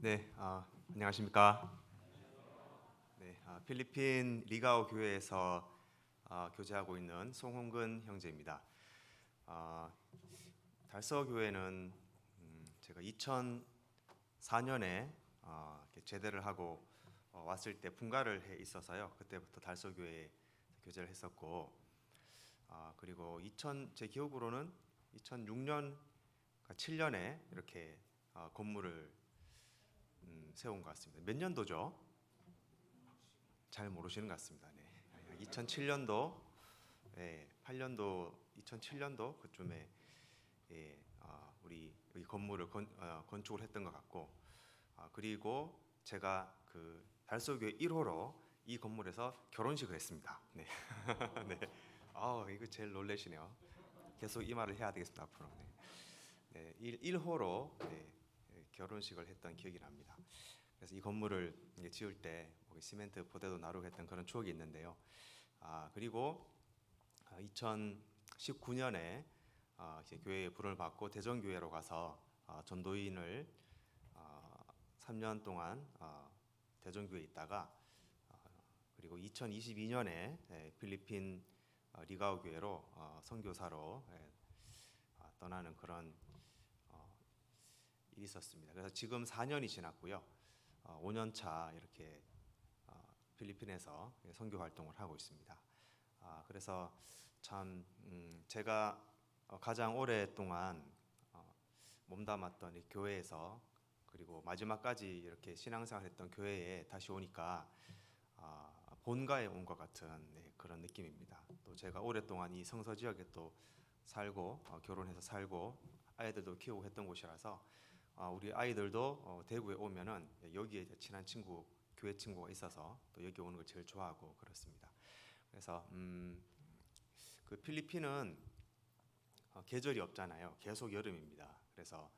네, 안녕하십니까? 네, 필리핀 리가오 교회에서 교제하고 있는 송홍근 형제입니다. 아, 달서 교회는 제가 2004년에 제대를 하고 왔을 때 분가를 해 있어서요. 그때부터 달서 교회에 교제를 했었고, 그리고 제 기억으로는 2006년, 7년에 이렇게 건물을 세운 것 같습니다. 몇 년도죠? 잘 모르시는 것 같습니다. 네. 2007년도, 8년도, 2007년도 그쯤에 우리 이 건물을 건축을 했던 것 같고, 그리고 제가 그 달서교회 1호로 이 건물에서 결혼식을 했습니다. 네, 네. 이거 제일 놀라시네요. 계속 이 말을 해야 되겠습니다 앞으로. 네, 네 1호로 결혼식을 했던 기억이 납니다. 그래서 이 건물을 지을 때 시멘트 포대도 나르고 했던 그런 추억이 있는데요. 그리고 2019년에 이제 교회에 부름을 받고 대전교회로 가서 전도인을 3년 동안 대전교회에 있다가 그리고 2022년에 필리핀 리가오 교회로 선교사로 떠나는 그런 일이 있었습니다. 그래서 지금 4년이 지났고요. 5년 차 이렇게 필리핀에서 선교 활동을 하고 있습니다. 그래서 참 제가 가장 오랫동안 몸담았던 이 교회에서 그리고 마지막까지 이렇게 신앙생활했던 교회에 다시 오니까 본가에 온 것 같은 그런 느낌입니다. 또 제가 오랫동안 이 성서 지역에 또 살고 결혼해서 살고 아이들도 키우고 했던 곳이라서 우리 아이들도 대구에 오면은 여기에 친한 친구, 교회 친구가 있어서 또 여기 오는 걸 제일 좋아하고 그렇습니다. 그래서 그 필리핀은 계절이 없잖아요. 계속 여름입니다. 그래서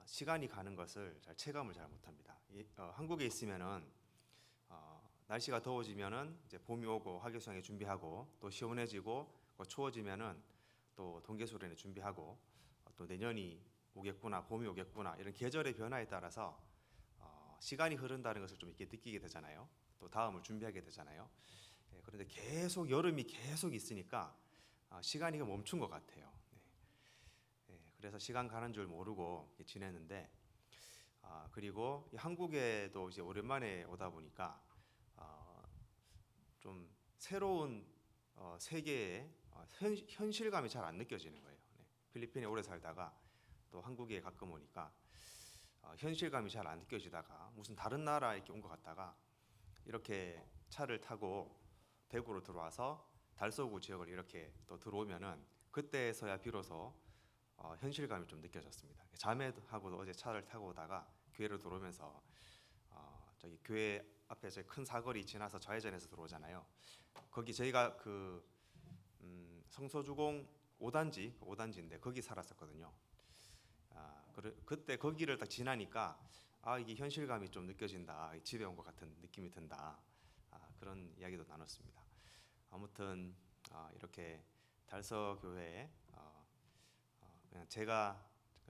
시간이 가는 것을 체감을 잘 못합니다. 한국에 있으면은 날씨가 더워지면은 이제 봄이 오고 화교성에 준비하고 또 시원해지고 추워지면은 또 동계수련회 준비하고 또 내년이 오겠구나, 봄이 오겠구나 이런 계절의 변화에 따라서 시간이 흐른다는 것을 좀 이렇게 느끼게 되잖아요. 또 다음을 준비하게 되잖아요. 그런데 계속 여름이 계속 있으니까 시간이 멈춘 것 같아요. 그래서 시간 가는 줄 모르고 지냈는데 그리고 한국에도 이제 오랜만에 오다 보니까 좀 새로운 세계의 현실감이 잘 안 느껴지는 거예요. 필리핀에 오래 살다가 또 한국에 가끔 오니까 현실감이 잘 안 느껴지다가 무슨 다른 나라 이렇게 온 것 같다가 이렇게 차를 타고 대구로 들어와서 달서구 지역을 이렇게 또 들어오면은 그때서야 비로소 현실감이 좀 느껴졌습니다. 자매하고도 어제 차를 타고 오다가 교회로 들어오면서 저기 교회 앞에 저희 큰 사거리 지나서 좌회전해서 들어오잖아요. 거기 저희가 그 성서주공 5단지인데 거기 살았었거든요. 그때 거기를 딱 지나니까 이게 현실감이 좀 느껴진다. 집에 온 것 같은 느낌이 든다. 그런 이야기도 나눴습니다. 아무튼 이렇게 달서 교회에 그냥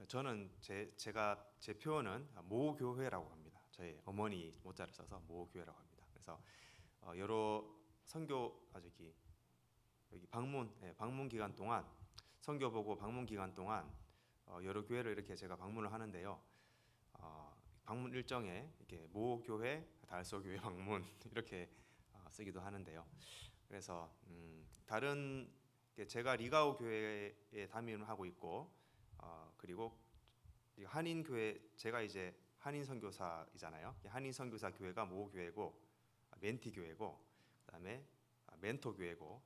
저는 제가 제 표현은 모교회라고 합니다. 저희 어머니 모자를 써서 모교회라고 합니다. 그래서 여러 선교 여기 방문 기간 동안 선교 보고 방문 기간 동안 여러 교회를 이렇게 제가 방문을 하는데요. 방문 일정에 이렇게 모교회, 달서교회 방문 이렇게 쓰기도 하는데요. 그래서 다른 제가 리가오 교회에 담임을 하고 있고 그리고 한인 교회 제가 이제 한인 선교사이잖아요. 한인 선교사 교회가 모교회고 멘티 교회고 그다음에 멘토 교회고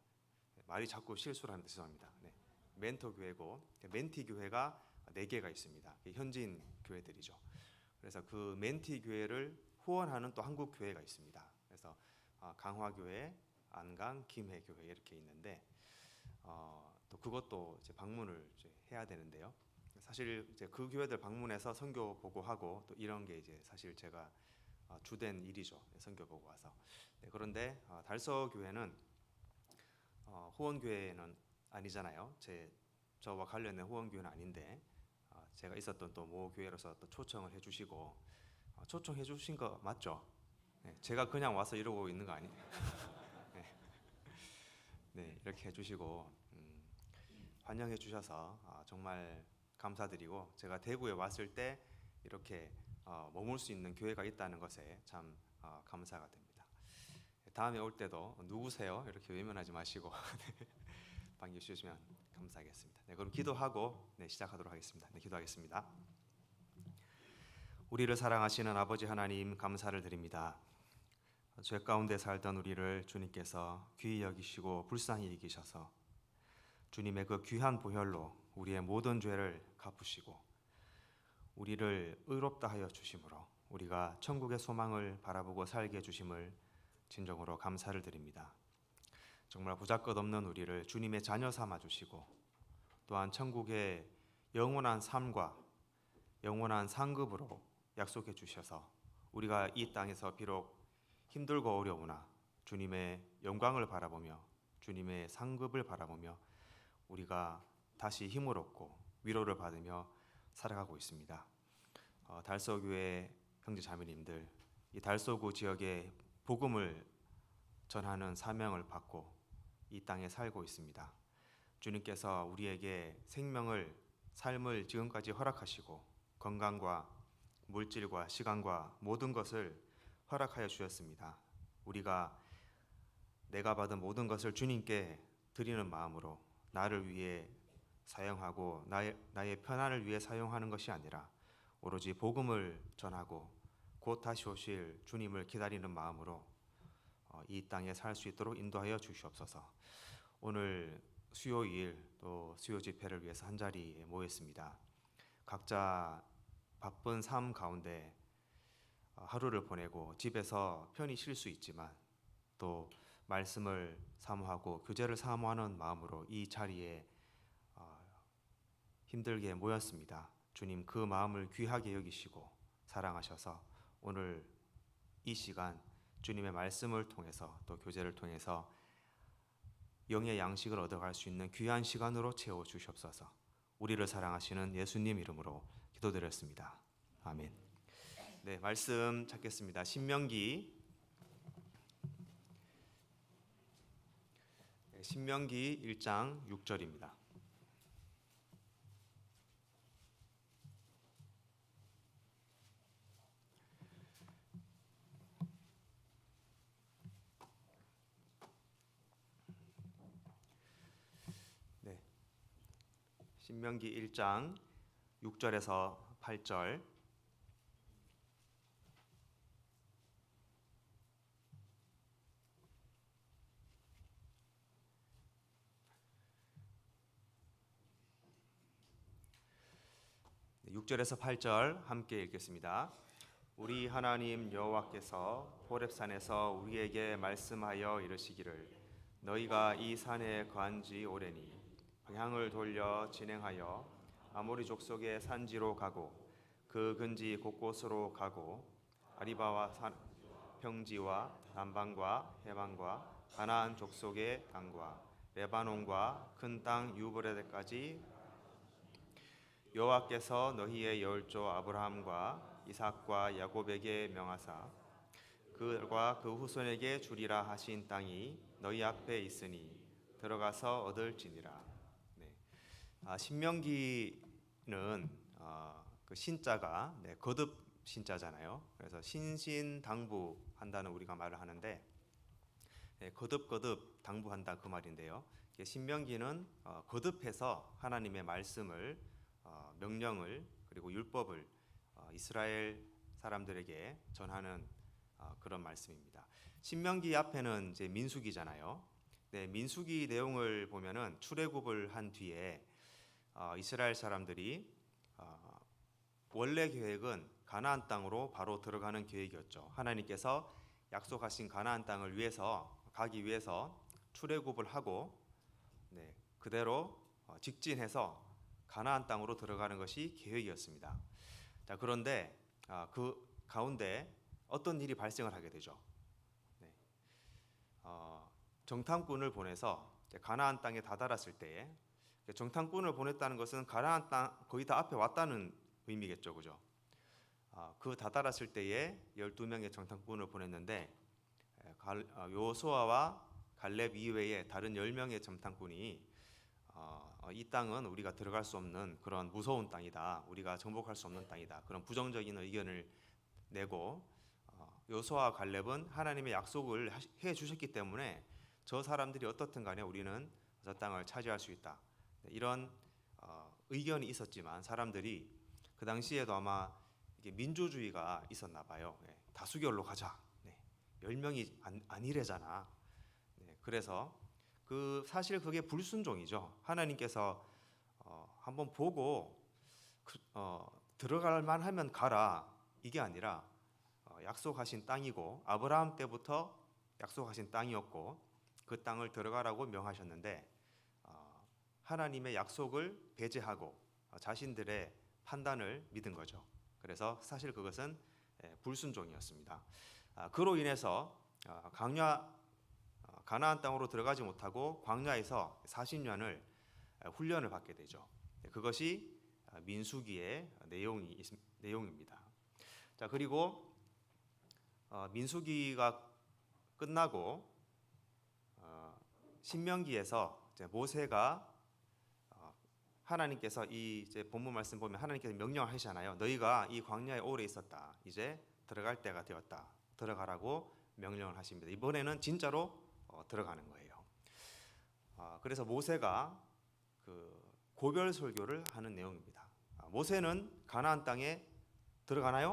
말이 자꾸 실수를 하면 죄송합니다. 네. 멘토 교회고 멘티 교회가 4개가 있습니다. 현지인 교회들이죠. 그래서 그 멘티 교회를 후원하는 또 한국 교회가 있습니다. 그래서 강화교회, 안강, 김해교회 이렇게 있는데 또 그것도 이제 방문을 이제 해야 되는데요. 사실 이제 그 교회들 방문해서 선교 보고하고 또 이런 게 이제 사실 제가 주된 일이죠. 선교 보고 와서. 그런데 달서 교회는 후원 교회는 아니잖아요. 저와 관련된 후원 교회는 아닌데 제가 있었던 또 모 교회로서 또 초청을 해주시고 초청해 주신 거 맞죠? 네, 제가 그냥 와서 이러고 있는 거 아니에요? 네, 네, 이렇게 해주시고 환영해 주셔서 정말 감사드리고, 제가 대구에 왔을 때 이렇게 머물 수 있는 교회가 있다는 것에 참 감사가 됩니다. 다음에 올 때도 누구세요? 이렇게 외면하지 마시고 반겨주시면 감사하겠습니다. 네, 그럼 기도하고 시작하도록 하겠습니다. 네, 기도하겠습니다. 우리를 사랑하시는 아버지 하나님, 감사를 드립니다. 죄 가운데 살던 우리를 주님께서 귀히 여기시고 불쌍히 여기셔서 주님의 그 귀한 보혈로 우리의 모든 죄를 갚으시고 우리를 의롭다 하여 주심으로 우리가 천국의 소망을 바라보고 살게 해주심을 진정으로 감사를 드립니다. 정말 보잘것없는 우리를 주님의 자녀 삼아 주시고, 또한 천국의 영원한 삶과 영원한 상급으로 약속해 주셔서 우리가 이 땅에서 비록 힘들고 어려우나 주님의 영광을 바라보며 주님의 상급을 바라보며 우리가 다시 힘을 얻고 위로를 받으며 살아가고 있습니다. 달서교회 형제 자매님들, 이 달서구 지역에 복음을 전하는 사명을 받고 이 땅에 살고 있습니다. 주님께서 우리에게 생명을, 삶을 지금까지 허락하시고 건강과 물질과 시간과 모든 것을 허락하여 주셨습니다. 우리가 내가 받은 모든 것을 주님께 드리는 마음으로 나를 위해 사용하고 나의 편안을 위해 사용하는 것이 아니라 오로지 복음을 전하고 곧 다시 오실 주님을 기다리는 마음으로 이 땅에 살 수 있도록 인도하여 주시옵소서. 오늘 수요일 또 수요 집회를 위해서 한자리에 모였습니다. 각자 바쁜 삶 가운데 하루를 보내고 집에서 편히 쉴 수 있지만 또 말씀을 사모하고 교제를 사모하는 마음으로 이 자리에 힘들게 모였습니다. 주님, 그 마음을 귀하게 여기시고 사랑하셔서 오늘 이 시간 주님의 말씀을 통해서 또 교제를 통해서 영의 양식을 얻어갈 수 있는 귀한 시간으로 채워 주시옵소서. 우리를 사랑하시는 예수님 이름으로 기도드렸습니다. 아멘. 네, 말씀 찾겠습니다. 신명기 1장 6절입니다. 네, 신명기 1장 6절에서 8절. 네, 6절에서 8절 함께 읽겠습니다. 우리 하나님 여호와께서 호렙산에서 우리에게 말씀하여 이르시기를 너희가 이 산에 거한 지 오래니 방향을 돌려 진행하여 아모리 족속의 산지로 가고 그 근지 곳곳으로 가고 아리바와 평지와 남방과 해방과 가나안 족속의 땅과 레바논과 큰 땅 유브라데까지 여호와께서 너희의 열조 아브라함과 이삭과 야곱에게 명하사 그들과 그 후손에게 주리라 하신 땅이 너희 앞에 있으니 들어가서 얻을지니라. 네. 신명기는 그 신자가 거듭 신자잖아요. 그래서 신신당부한다는 우리가 말을 하는데 거듭 당부한다 그 말인데요. 신명기는 거듭해서 하나님의 말씀을 명령을 그리고 율법을 이스라엘 사람들에게 전하는 그런 말씀입니다. 신명기 앞에는 이제 민수기잖아요. 네, 민수기 내용을 보면은 출애굽을 한 뒤에 이스라엘 사람들이 원래 계획은 가나안 땅으로 바로 들어가는 계획이었죠. 하나님께서 약속하신 가나안 땅을 가기 위해서 출애굽을 하고 그대로 직진해서 가나안 땅으로 들어가는 것이 계획이었습니다. 자, 그런데 그 가운데 어떤 일이 발생을 하게 되죠. 정탐꾼을 보내서 가나안 땅에 다다랐을 때, 정탐꾼을 보냈다는 것은 가나안 땅 거의 다 앞에 왔다는 의미겠죠, 그죠? 그 다다랐을 때에 12명의 정탐꾼을 보냈는데 요수아와 갈렙 이외에 다른 10명의 정탐꾼이 이 땅은 우리가 들어갈 수 없는 그런 무서운 땅이다. 우리가 정복할 수 없는 땅이다. 그런 부정적인 의견을 내고 요수아와 갈렙은 하나님의 약속을 해 주셨기 때문에 저 사람들이 어떻든 간에 우리는 저 땅을 차지할 수 있다. 이런 의견이 있었지만 사람들이 그 당시에도 아마 이게 민주주의가 있었나 봐요. 다수결로 가자. 10명이 아니래잖아. 그래서 사실 그게 불순종이죠. 하나님께서 한번 보고 들어갈 만하면 가라. 이게 아니라 약속하신 땅이고 아브라함 때부터 약속하신 땅이었고 그 땅을 들어가라고 명하셨는데 하나님의 약속을 배제하고 자신들의 판단을 믿은 거죠. 그래서 사실 그것은 불순종이었습니다. 그로 인해서 가나안 땅으로 들어가지 못하고 광야에서 40년을 훈련을 받게 되죠. 그것이 민수기의 내용입니다. 자, 그리고 민수기가 끝나고 신명기에서 모세가 하나님께서 이제 본문 말씀 보면 하나님께서 명령하시잖아요. 너희가 이 광야에 오래 있었다. 이제 들어갈 때가 되었다. 들어가라고 명령을 하십니다. 이번에는 진짜로 들어가는 거예요. 그래서 모세가 그 고별 설교를 하는 내용입니다. 모세는 가나안 땅에 들어가나요?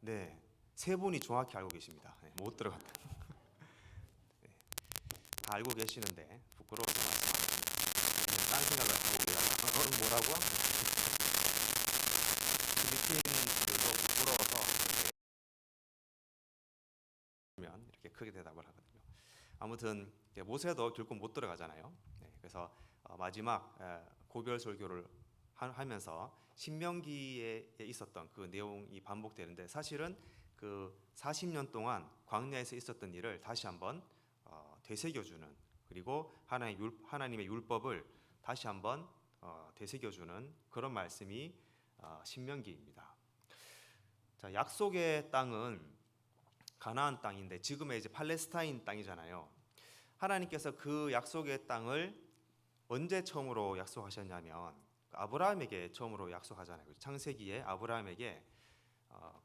네, 세 분이 정확히 알고 계십니다. 못 들어간다. 다 알고 계시는데 부끄러워서 딴 생각을 하고 계다가 뭐라고? 필리핀들도 부끄러워서 이렇게 크게 대답을 하거든요. 아무튼 모세도 결국 못 들어가잖아요. 그래서 마지막 고별 설교를 하면서 신명기에 있었던 그 내용이 반복되는데 사실은 그 40년 동안 광야에서 있었던 일을 다시 한번 되새겨주는 그리고 하나님의 율법을 다시 한번 되새겨주는 그런 말씀이 신명기입니다. 자, 약속의 땅은 가나안 땅인데 지금의 이제 팔레스타인 땅이잖아요. 하나님께서 그 약속의 땅을 언제 처음으로 약속하셨냐면 아브라함에게 처음으로 약속하잖아요. 창세기에 아브라함에게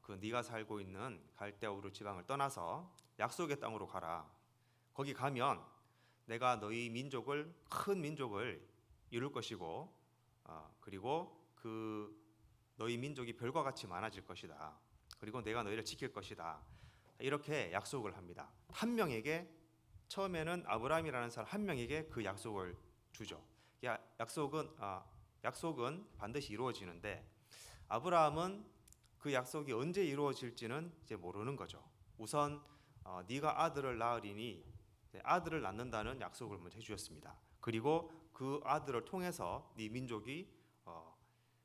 그 네가 살고 있는 갈대아 우르 지방을 떠나서 약속의 땅으로 가라. 거기 가면 내가 너희 민족을 큰 민족을 이룰 것이고 그리고 그 너희 민족이 별과 같이 많아질 것이다. 그리고 내가 너희를 지킬 것이다. 이렇게 약속을 합니다. 한 명에게 처음에는 아브라함이라는 사람 한 명에게 그 약속을 주죠. 약속은 반드시 이루어지는데 아브라함은 그 약속이 언제 이루어질지는 이제 모르는 거죠. 우선 네가 아들을 낳으리니 아들을 낳는다는 약속을 먼저 해주셨습니다. 그리고 그 아들을 통해서 네 민족이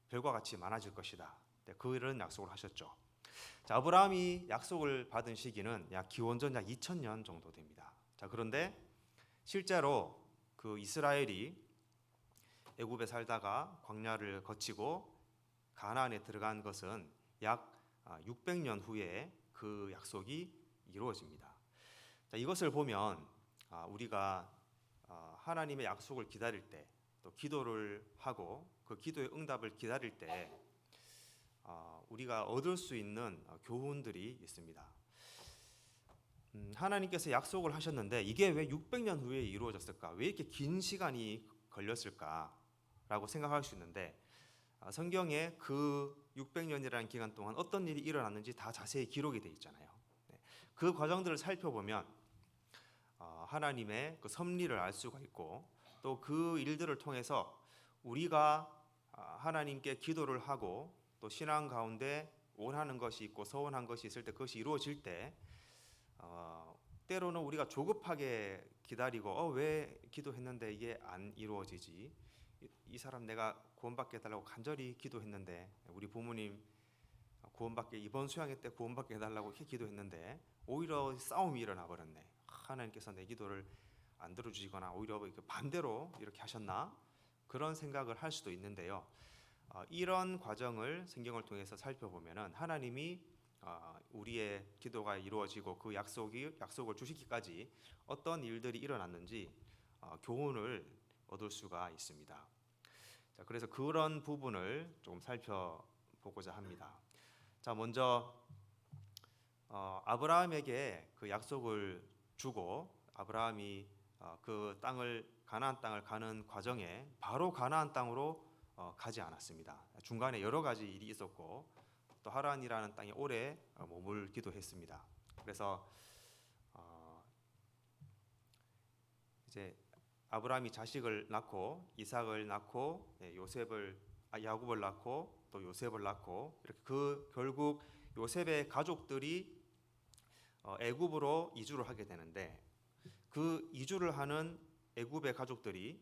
별과 같이 많아질 것이다. 그런 약속을 하셨죠. 자, 아브라함이 약속을 받은 시기는 약 기원전 약 2000년 정도 됩니다. 자, 그런데 실제로 그 이스라엘이 애굽에 살다가 광야를 거치고 가나안에 들어간 것은 약 600년 후에 그 약속이 이루어집니다. 자, 이것을 보면 우리가 하나님의 약속을 기다릴 때 또 기도를 하고 그 기도의 응답을 기다릴 때 우리가 얻을 수 있는 교훈들이 있습니다. 하나님께서 약속을 하셨는데 이게 왜 600년 후에 이루어졌을까? 왜 이렇게 긴 시간이 걸렸을까라고 생각할 수 있는데 성경에 그 600년이라는 기간 동안 어떤 일이 일어났는지 다 자세히 기록이 되어 있잖아요. 그 과정들을 살펴보면 하나님의 그 섭리를 알 수가 있고 또 그 일들을 통해서 우리가 하나님께 기도를 하고 또 신앙 가운데 원하는 것이 있고 소원한 것이 있을 때 그것이 이루어질 때 때로는 우리가 조급하게 기다리고 왜 기도했는데 이게 안 이루어지지? 이 사람 내가 구원받게 해달라고 간절히 기도했는데 우리 부모님 구원받게 이번 수양회 때 구원받게 해달라고 이렇게 기도했는데 오히려 싸움이 일어나 버렸네. 하나님께서 내 기도를 안 들어주시거나 오히려 반대로 이렇게 하셨나? 그런 생각을 할 수도 있는데요. 이런 과정을 성경을 통해서 살펴보면은 하나님이 우리의 기도가 이루어지고 그 약속을 주시기까지 어떤 일들이 일어났는지 교훈을 얻을 수가 있습니다. 자, 그래서 그런 부분을 좀 살펴보고자 합니다. 자, 먼저 아브라함에게 그 약속을 주고 아브라함이 그 가나안 땅을 가는 과정에 바로 가나안 땅으로 가지 않았습니다. 중간에 여러 가지 일이 있었고 또 하란이라는 땅에 오래 머물기도 했습니다. 그래서 이제 아브라함이 자식을 낳고 이삭을 낳고 야곱을 낳고 또 요셉을 낳고 이렇게 결국 요셉의 가족들이 애굽으로 이주를 하게 되는데 그 이주를 하는 요셉의 가족들이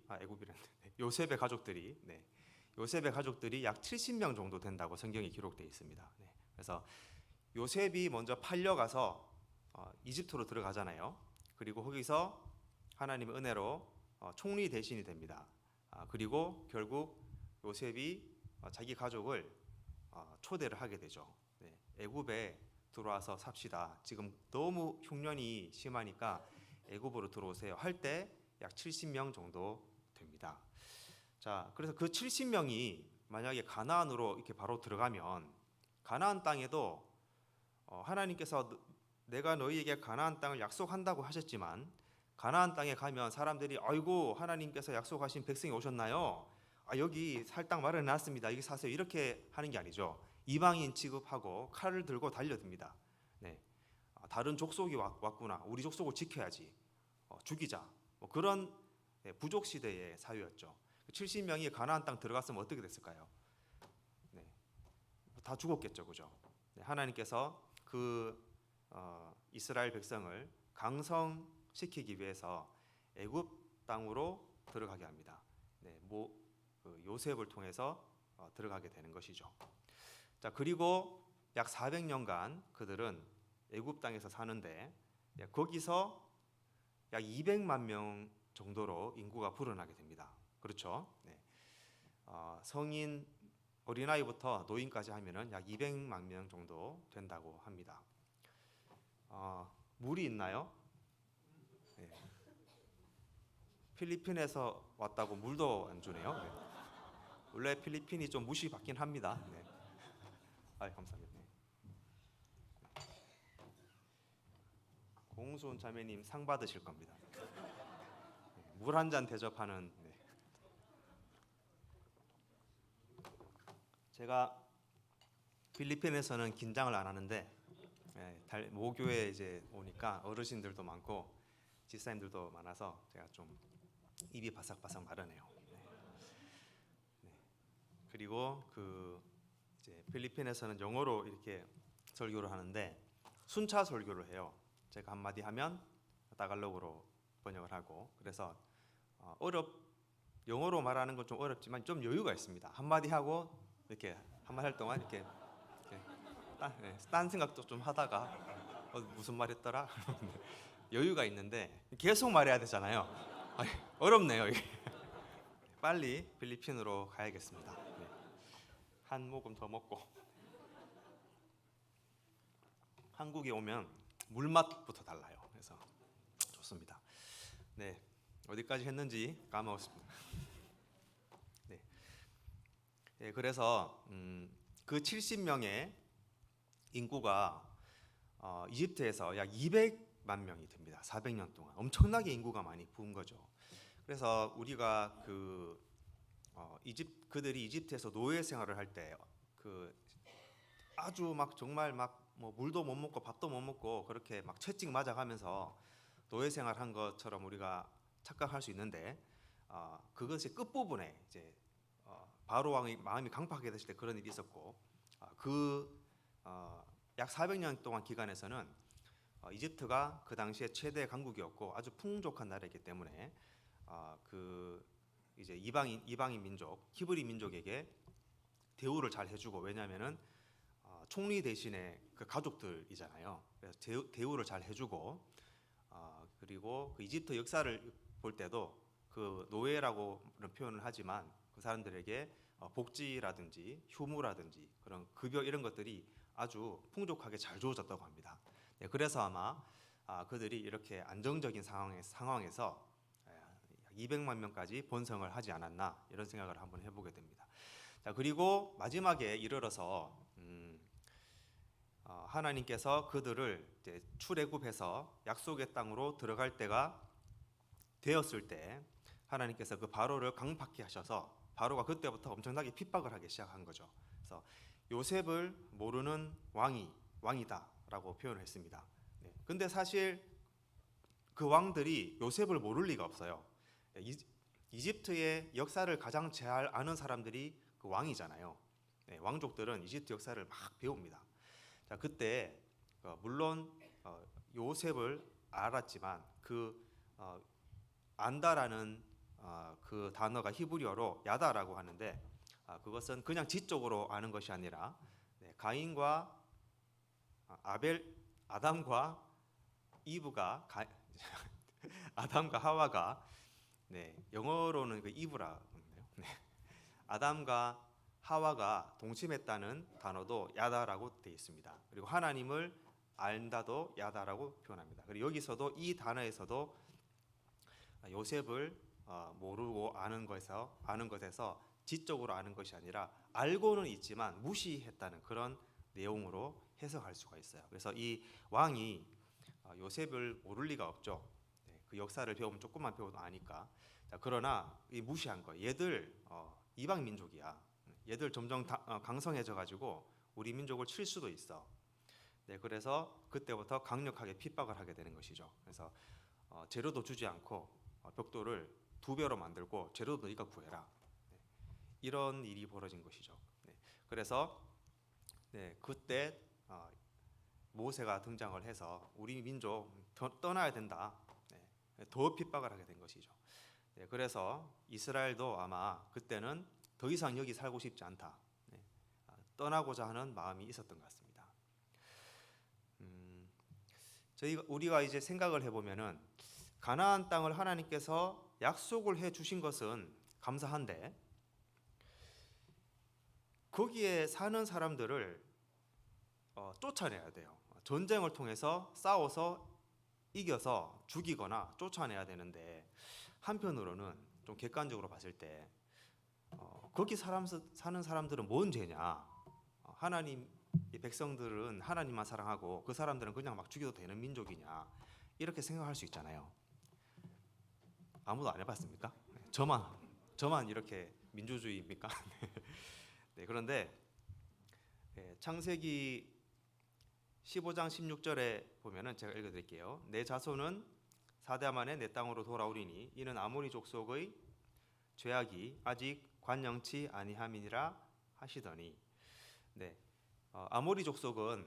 약 70명 정도 된다고 성경에 기록되어 있습니다. 그래서 요셉이 먼저 팔려가서 이집트로 들어가잖아요. 그리고 거기서 하나님의 은혜로 총리 대신이 됩니다. 그리고 결국 요셉이 자기 가족을 초대를 하게 되죠. 애굽에 들어와서 삽시다. 지금 너무 흉년이 심하니까 애굽으로 들어오세요. 할 때 약 70명 정도 됩니다. 자, 그래서 그 70명이 만약에 가나안으로 이렇게 바로 들어가면 가나안 땅에도 하나님께서 내가 너희에게 가나안 땅을 약속한다고 하셨지만 가나안 땅에 가면 사람들이 아이고 하나님께서 약속하신 백성이 오셨나요? 여기 살 땅 마련해 놨습니다. 여기 사세요. 이렇게 하는 게 아니죠. 이방인 취급하고 칼을 들고 달려듭니다. 다른 족속이 왔구나. 우리 족속을 지켜야지. 죽이자. 그런 부족 시대의 사유였죠. 70명이 가나안 땅 들어갔으면 어떻게 됐을까요? 다 죽었겠죠, 그죠? 하나님께서 그 이스라엘 백성을 강성시키기 위해서 애굽 땅으로 들어가게 합니다. 요셉을 통해서 들어가게 되는 것이죠. 자, 그리고 약 400년간 그들은 애굽 땅에서 사는데 거기서 약 200만 명 정도로 인구가 불어나게 됩니다. 그렇죠? 성인 어린아이부터 노인까지 하면은 약 200만 명 정도 된다고 합니다. 물이 있나요? 필리핀에서 왔다고 물도 안 주네요. 원래 필리핀이 좀 무시받긴 합니다. 감사합니다. 공수원 자매님 상 받으실 겁니다. 물 한 잔 대접하는. 제가 필리핀에서는 긴장을 안 하는데 모교에 이제 오니까 어르신들도 많고 집사님들도 많아서 제가 좀 입이 바삭바삭 마르네요. 그리고 이제 필리핀에서는 영어로 이렇게 설교를 하는데 순차 설교를 해요. 제가 한마디 하면 따갈로그로 번역을 하고 그래서 영어로 말하는 건 좀 어렵지만 좀 여유가 있습니다. 한마디 하고 이렇게 한마디 할 동안 이렇게 딴 생각도 좀 하다가 무슨 말 했더라? 여유가 있는데 계속 말해야 되잖아요. 어렵네요 이게. 빨리 필리핀으로 가야겠습니다. 한 모금 더 먹고. 한국에 오면 물맛부터 달라요. 그래서 좋습니다. 어디까지 했는지 까먹었습니다. 그래서 그 70명의 인구가 이집트에서 약 200만 명이 됩니다. 400년 동안 엄청나게 인구가 많이 부은 거죠. 그래서 우리가 그들이 이집트에서 노예 생활을 할 때 아주 막 정말 뭐 물도 못 먹고 밥도 못 먹고 그렇게 막 채찍 맞아가면서 노예 생활한 것처럼 우리가 착각할 수 있는데 그것의 끝 부분에 이제 바로 왕이 마음이 강팍하게 됐을 때 그런 일이 있었고 약 400년 동안 기간에서는 이집트가 그 당시에 최대 강국이었고 아주 풍족한 나라이기 때문에 이제 이방인 민족 히브리 민족에게 대우를 잘 해주고 왜냐하면은 총리 대신에 그 가족들이잖아요. 그래서 대우를 잘 해주고 그리고 그 이집트 역사를 볼 때도 그 노예라고 그런 표현을 하지만 그 사람들에게 복지라든지 휴무라든지 그런 급여 이런 것들이 아주 풍족하게 잘 주어졌다고 합니다. 네, 그래서 아마 그들이 이렇게 안정적인 상황에서 200만 명까지 번성을 하지 않았나 이런 생각을 한번 해보게 됩니다. 자, 그리고 마지막에 이르러서 하나님께서 그들을 이제 출애굽해서 약속의 땅으로 들어갈 때가 되었을 때 하나님께서 그 바로를 강팍케 하셔서 바로가 그때부터 엄청나게 핍박을 하기 시작한 거죠. 그래서 요셉을 모르는 왕이다라고 표현을 했습니다. 네. 근데 사실 그 왕들이 요셉을 모를 리가 없어요. 이집트의 역사를 가장 잘 아는 사람들이 그 왕이잖아요. 네, 왕족들은 이집트 역사를 막 배웁니다. 자, 그때 물론 요셉을 알았지만 그 안다라는 그 단어가 히브리어로 야다라고 하는데 그것은 그냥 지적으로 아는 것이 아니라 가인과 아담과 이브가 아담과 하와가 영어로는 그 이브라 아담과 하와가 동침했다는 단어도 야다라고 되어 있습니다. 그리고 하나님을 안다도 야다라고 표현합니다. 그리고 여기서도 이 단어에서도 요셉을 모르고 아는 것에서 지적으로 아는 것이 아니라 알고는 있지만 무시했다는 그런 내용으로 해석할 수가 있어요. 그래서 이 왕이 요셉을 모를 리가 없죠. 그 역사를 배우면 조금만 배워도 아니까. 자, 그러나 이 무시한 거. 얘들 이방 민족이야. 얘들 점점 강성해져 가지고 우리 민족을 칠 수도 있어. 그래서 그때부터 강력하게 핍박을 하게 되는 것이죠. 그래서 재료도 주지 않고 벽돌을 2배로 만들고 재료도 너희가 구해라. 이런 일이 벌어진 것이죠. 그래서 그때 모세가 등장을 해서 우리 민족 떠나야 된다. 더 핍박을 하게 된 것이죠. 그래서 이스라엘도 아마 그때는 더 이상 여기 살고 싶지 않다. 떠나고자 하는 마음이 있었던 것 같습니다. 우리가 이제 생각을 해보면은 가나안 땅을 하나님께서 약속을 해 주신 것은 감사한데 거기에 사는 사람들을 쫓아내야 돼요. 전쟁을 통해서 싸워서 이겨서 죽이거나 쫓아내야 되는데 한편으로는 좀 객관적으로 봤을 때 거기 사는 사람들은 뭔 죄냐? 하나님 백성들은 하나님만 사랑하고 그 사람들은 그냥 막 죽여도 되는 민족이냐? 이렇게 생각할 수 있잖아요. 아무도 안 해봤습니까? 저만 이렇게 민주주의입니까? 그런데 창세기 15장 16절에 보면은 제가 읽어드릴게요. 내 자손은 4대 만에 내 땅으로 돌아오리니 이는 아모리 족속의 죄악이 아직 관영치 아니함이니라 하시더니 아모리 족속은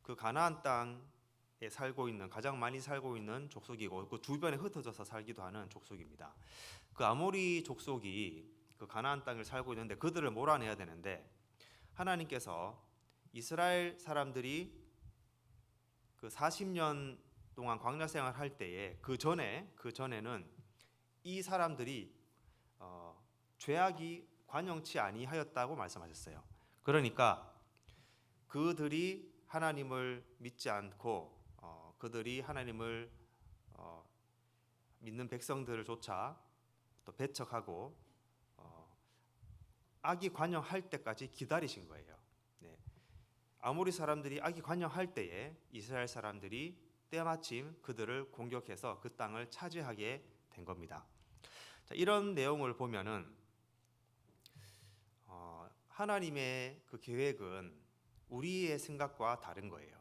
그 가나안 땅에 가장 많이 살고 있는 족속이고 그 주변에 흩어져서 살기도 하는 족속입니다. 그 아모리 족속이 그 가나안 땅을 살고 있는데 그들을 몰아내야 되는데 하나님께서 이스라엘 사람들이 그 40년 동안 광야 생활을 할 때에 그 전에는 이 사람들이 죄악이 관영치 아니하였다고 말씀하셨어요. 그러니까 그들이 하나님을 믿지 않고 그들이 하나님을 믿는 백성들을 조차 또 배척하고 악이 관영할 때까지 기다리신 거예요. 아모리 사람들이 악이 관영할 때에 이스라엘 사람들이 때마침 그들을 공격해서 그 땅을 차지하게 된 겁니다. 자, 이런 내용을 보면은 하나님의 그 계획은 우리의 생각과 다른 거예요.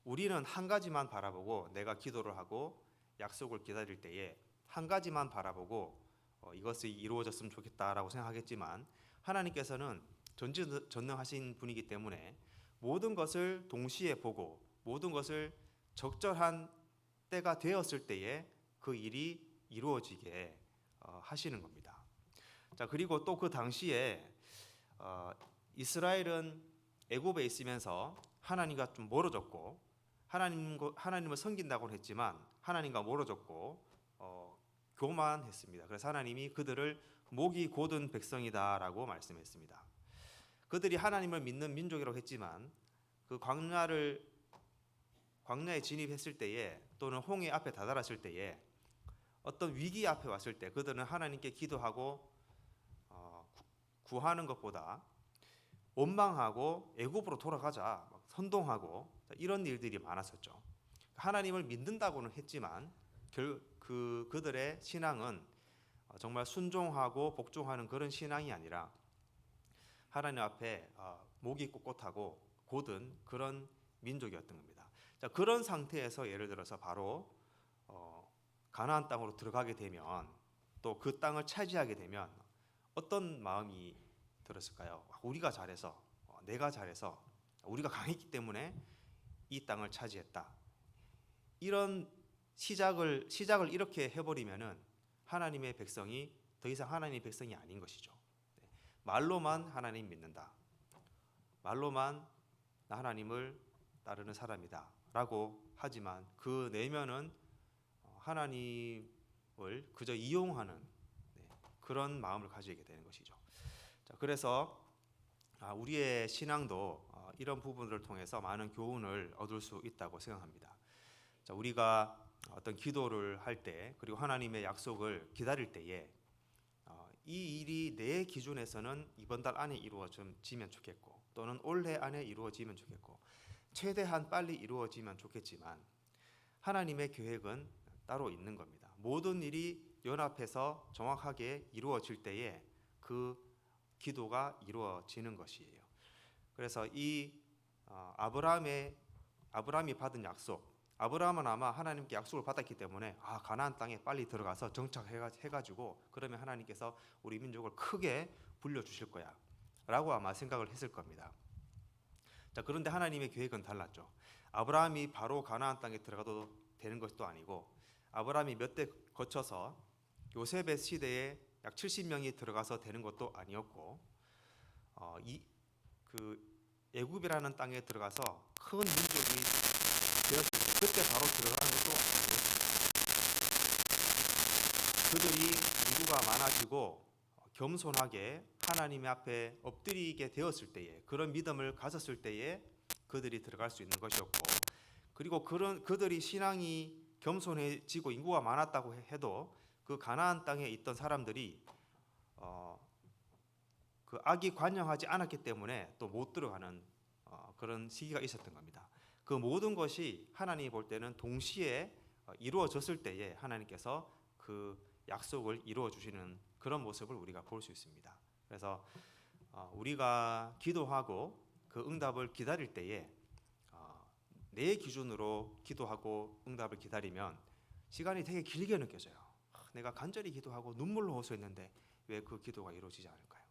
우리는 한 가지만 바라보고 내가 기도를 하고 약속을 기다릴 때에 한 가지만 바라보고 이것이 이루어졌으면 좋겠다라고 생각하겠지만 하나님께서는 전지전능하신 분이기 때문에 모든 것을 동시에 보고 모든 것을 적절한 때가 되었을 때에 그 일이 이루어지게 하시는 겁니다. 자, 그리고 또 그 당시에 이스라엘은 애굽에 있으면서 하나님과 좀 멀어졌고 하나님을 섬긴다고는 했지만 하나님과 멀어졌고 교만했습니다. 그래서 하나님이 그들을 목이 곧은 백성이다라고 말씀했습니다. 그들이 하나님을 믿는 민족이라고 했지만 그 광야에 진입했을 때에 또는 홍해 앞에 다다랐을 때에 어떤 위기 앞에 왔을 때 그들은 하나님께 기도하고 구하는 것보다 원망하고 애굽으로 돌아가자 선동하고 이런 일들이 많았었죠. 하나님을 믿는다고는 했지만 그들의 신앙은 정말 순종하고 복종하는 그런 신앙이 아니라 하나님 앞에 목이 꼿꼿하고 곧은 그런 민족이었던 겁니다. 자, 그런 상태에서 예를 들어서 바로 가나안 땅으로 들어가게 되면 또 그 땅을 차지하게 되면 어떤 마음이 들었을까요? 우리가 잘해서 내가 잘해서 우리가 강했기 때문에 이 땅을 차지했다. 이런 시작을 이렇게 해버리면은 하나님의 백성이 더 이상 하나님의 백성이 아닌 것이죠. 말로만 하나님 믿는다. 말로만 나 하나님을 따르는 사람이다라고 하지만 그 내면은 하나님을 그저 이용하는 그런 마음을 가지게 되는 것이죠. 자, 그래서 우리의 신앙도 이런 부분들을 통해서 많은 교훈을 얻을 수 있다고 생각합니다. 자, 우리가 어떤 기도를 할 때 그리고 하나님의 약속을 기다릴 때에 이 일이 내 기준에서는 이번 달 안에 이루어지면 좋겠고 또는 올해 안에 이루어지면 좋겠고 최대한 빨리 이루어지면 좋겠지만 하나님의 계획은 따로 있는 겁니다. 모든 일이 연합해서 정확하게 이루어질 때에 그 기도가 이루어지는 것이에요. 그래서 이 아브라함이 받은 약속, 아브라함은 아마 하나님께 약속을 받았기 때문에 가나안 땅에 빨리 들어가서 정착해가지고 그러면 하나님께서 우리 민족을 크게 불려주실 거야 라고 아마 생각을 했을 겁니다. 자, 그런데 하나님의 계획은 달랐죠. 아브라함이 바로 가나안 땅에 들어가도 되는 것도 아니고 아브라함이 몇 대 거쳐서 요셉의 시대에 약 70명이 들어가서 되는 것도 아니었고 애굽이라는 땅에 들어가서 큰 민족이 되었을 때 그때 바로 들어가는 것도 아니고 그들이 인구가 많아지고 겸손하게 하나님 앞에 엎드리게 되었을 때에 그런 믿음을 가졌을 때에 그들이 들어갈 수 있는 것이었고 그리고 그들이 신앙이 겸손해지고 인구가 많았다고 해도 그 가나안 땅에 있던 사람들이 그 악이 관영하지 않았기 때문에 또 못 들어가는 그런 시기가 있었던 겁니다. 그 모든 것이 하나님이 볼 때는 동시에 이루어졌을 때에 하나님께서 그 약속을 이루어 주시는 그런 모습을 우리가 볼 수 있습니다. 그래서 우리가 기도하고 그 응답을 기다릴 때에 내 기준으로 기도하고 응답을 기다리면 시간이 되게 길게 느껴져요. 내가 간절히 기도하고 눈물로 호소했는데 왜 그 기도가 이루어지지 않을까요?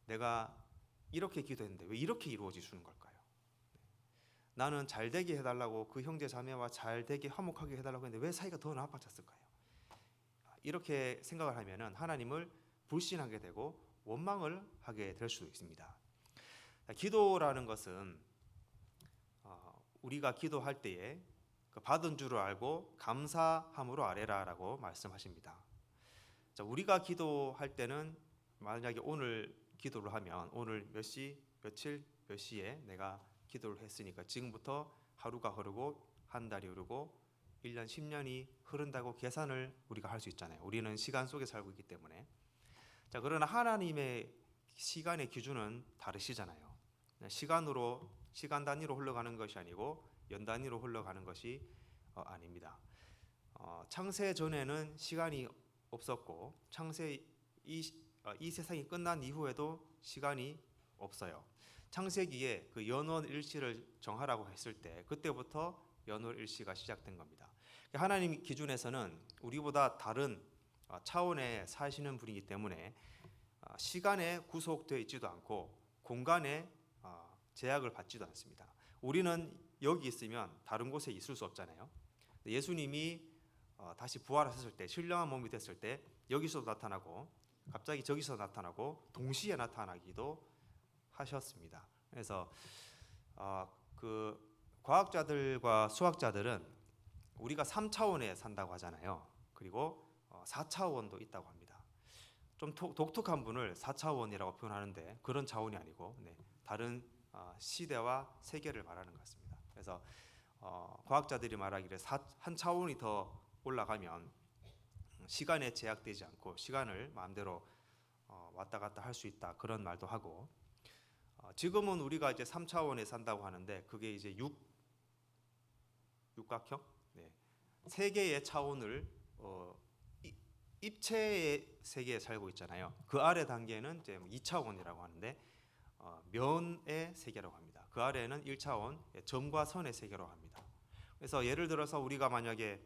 내가 이렇게 기도했는데 왜 이렇게 이루어지는 걸까요? 나는 잘 되게 해달라고 그 형제 자매와 잘 되게 화목하게 해달라고 했는데 왜 사이가 더 나빠졌을까요? 이렇게 생각을 하면은 하나님을 불신하게 되고 원망을 하게 될 수도 있습니다. 기도라는 것은 우리가 기도할 때에 받은 줄을 알고 감사함으로 아뢰라라고 말씀하십니다. 자, 우리가 기도할 때는 만약에 오늘 기도를 하면 오늘 몇 시, 며칠, 몇 시에 내가 기도를 했으니까 지금부터 하루가 흐르고 한 달이 흐르고 1년, 10년이 흐른다고 계산을 우리가 할 수 있잖아요. 우리는 시간 속에 살고 있기 때문에. 자, 그러나 하나님의 시간의 기준은 다르시잖아요. 시간 단위로 흘러가는 것이 아니고 연 단위로 흘러가는 것이 아닙니다. 창세 전에는 시간이 없었고 창세 이 세상이 끝난 이후에도 시간이 없어요. 창세기에 그 연월일시를 정하라고 했을 때 그때부터 연월일시가 시작된 겁니다. 하나님 기준에서는 우리보다 다른 차원에 사시는 분이기 때문에 시간에 구속되어 있지도 않고 공간에 제약을 받지도 않습니다. 우리는 여기 있으면 다른 곳에 있을 수 없잖아요. 예수님이 다시 부활하셨을 때 신령한 몸이 됐을 때 여기서도 나타나고 갑자기 저기서 나타나고 동시에 나타나기도 하셨습니다. 그래서 그 과학자들과 수학자들은 우리가 3차원에 산다고 하잖아요. 그리고 4차원도 있다고 합니다. 좀 독특한 분을 4차원이라고 표현하는데 그런 차원이 아니고 다른 시대와 세계를 말하는 것 같습니다. 그래서 과학자들이 말하기를 한 차원이 더 올라가면 시간에 제약되지 않고 시간을 마음대로 왔다 갔다 할 수 있다, 그런 말도 하고, 지금은 우리가 이제 3차원에 산다고 하는데 그게 이제 육각형, 세 개의 차원을 입체의 세계에 살고 있잖아요. 그 아래 단계는 이제 2차원이라고 하는데 면의 세계라고 합니다. 그 아래는 1차원, 점과 선의 세계라고 합니다. 그래서 예를 들어서 우리가 만약에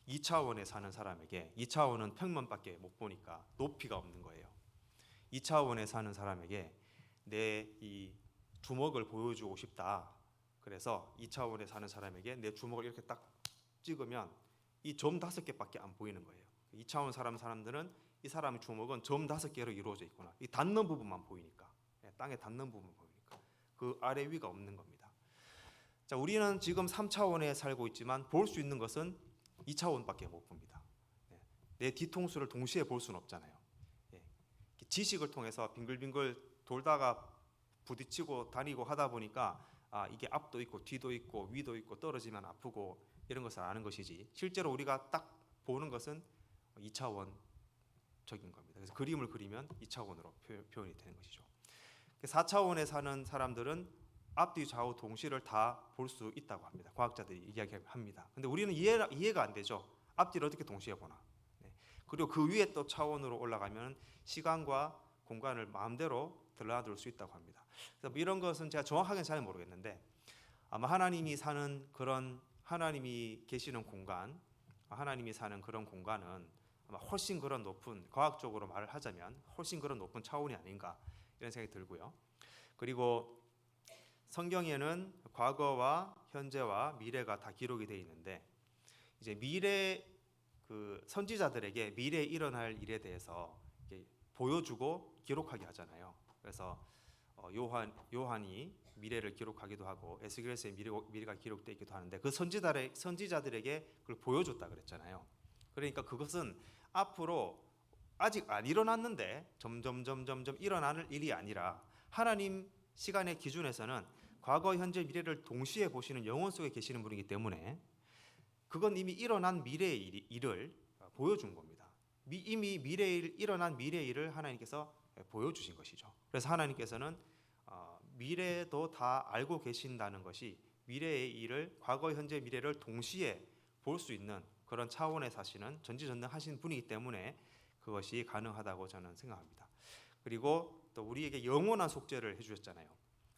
2차원에 사는 사람에게, 2차원은 평면밖에 못 보니까 높이가 없는 거예요. 2차원에 사는 사람에게 내 이 주먹을 보여주고 싶다. 그래서 2차원에 사는 사람에게 내 주먹을 이렇게 딱 찍으면 이 점 5개밖에 안 보이는 거예요. 2차원 사람들은 이 사람의 주먹은 점 5개로 이루어져 있구나, 이 닿는 부분만 보이니까, 땅에 닿는 부분 보이니까 그 아래 위가 없는 겁니다. 자, 우리는 지금 3차원에 살고 있지만 볼 수 있는 것은 2차원밖에 못 봅니다. 내 뒤통수를 동시에 볼 수는 없잖아요. 지식을 통해서 빙글빙글 돌다가 부딪히고 다니고 하다 보니까 이게 앞도 있고 뒤도 있고 위도 있고 떨어지면 아프고 이런 것을 아는 것이지, 실제로 우리가 딱 보는 것은 2차원적인 겁니다. 그래서 그림을 그리면 2차원으로 표현이 되는 것이죠. 4차원에 사는 사람들은 앞뒤 좌우 동시를 다 볼 수 있다고 합니다. 과학자들이 이야기합니다. 근데 우리는 이해가 안 되죠. 앞뒤를 어떻게 동시에 보나. 그리고 그 위에 또 차원으로 올라가면 시간과 공간을 마음대로 드러나들 수 있다고 합니다. 그래서 이런 것은 제가 정확하게 잘 모르겠는데 아마 하나님이 사는 그런, 하나님이 계시는 공간, 하나님이 사는 그런 공간은 아마 훨씬 그런 높은, 과학적으로 말을 하자면 훨씬 그런 높은 차원이 아닌가, 이런 생각이 들고요. 그리고 성경에는 과거와 현재와 미래가 다 기록이 되어 있는데, 이제 미래, 그 선지자들에게 미래에 일어날 일에 대해서 보여주고 기록하게 하잖아요. 그래서 요한이 미래를 기록하기도 하고 에스겔서에 미래가 기록되어 있기도 하는데, 그 선지자들에게 그걸 보여줬다 그랬잖아요. 그러니까 그것은 앞으로 아직 안 일어났는데 점점 일어나는 일이 아니라, 하나님 시간의 기준에서는 과거, 현재, 미래를 동시에 보시는 영원 속에 계시는 분이기 때문에 그건 이미 일어난 미래의 일을 보여준 겁니다. 이미 일어난 미래의 일을 하나님께서 보여주신 것이죠. 그래서 하나님께서는 미래도 다 알고 계신다는 것이, 미래의 일을, 과거, 현재, 미래를 동시에 볼 수 있는 그런 차원에 사시는 전지전능하신 분이기 때문에 그것이 가능하다고 저는 생각합니다. 그리고 또 우리에게 영원한 속죄를 해주셨잖아요.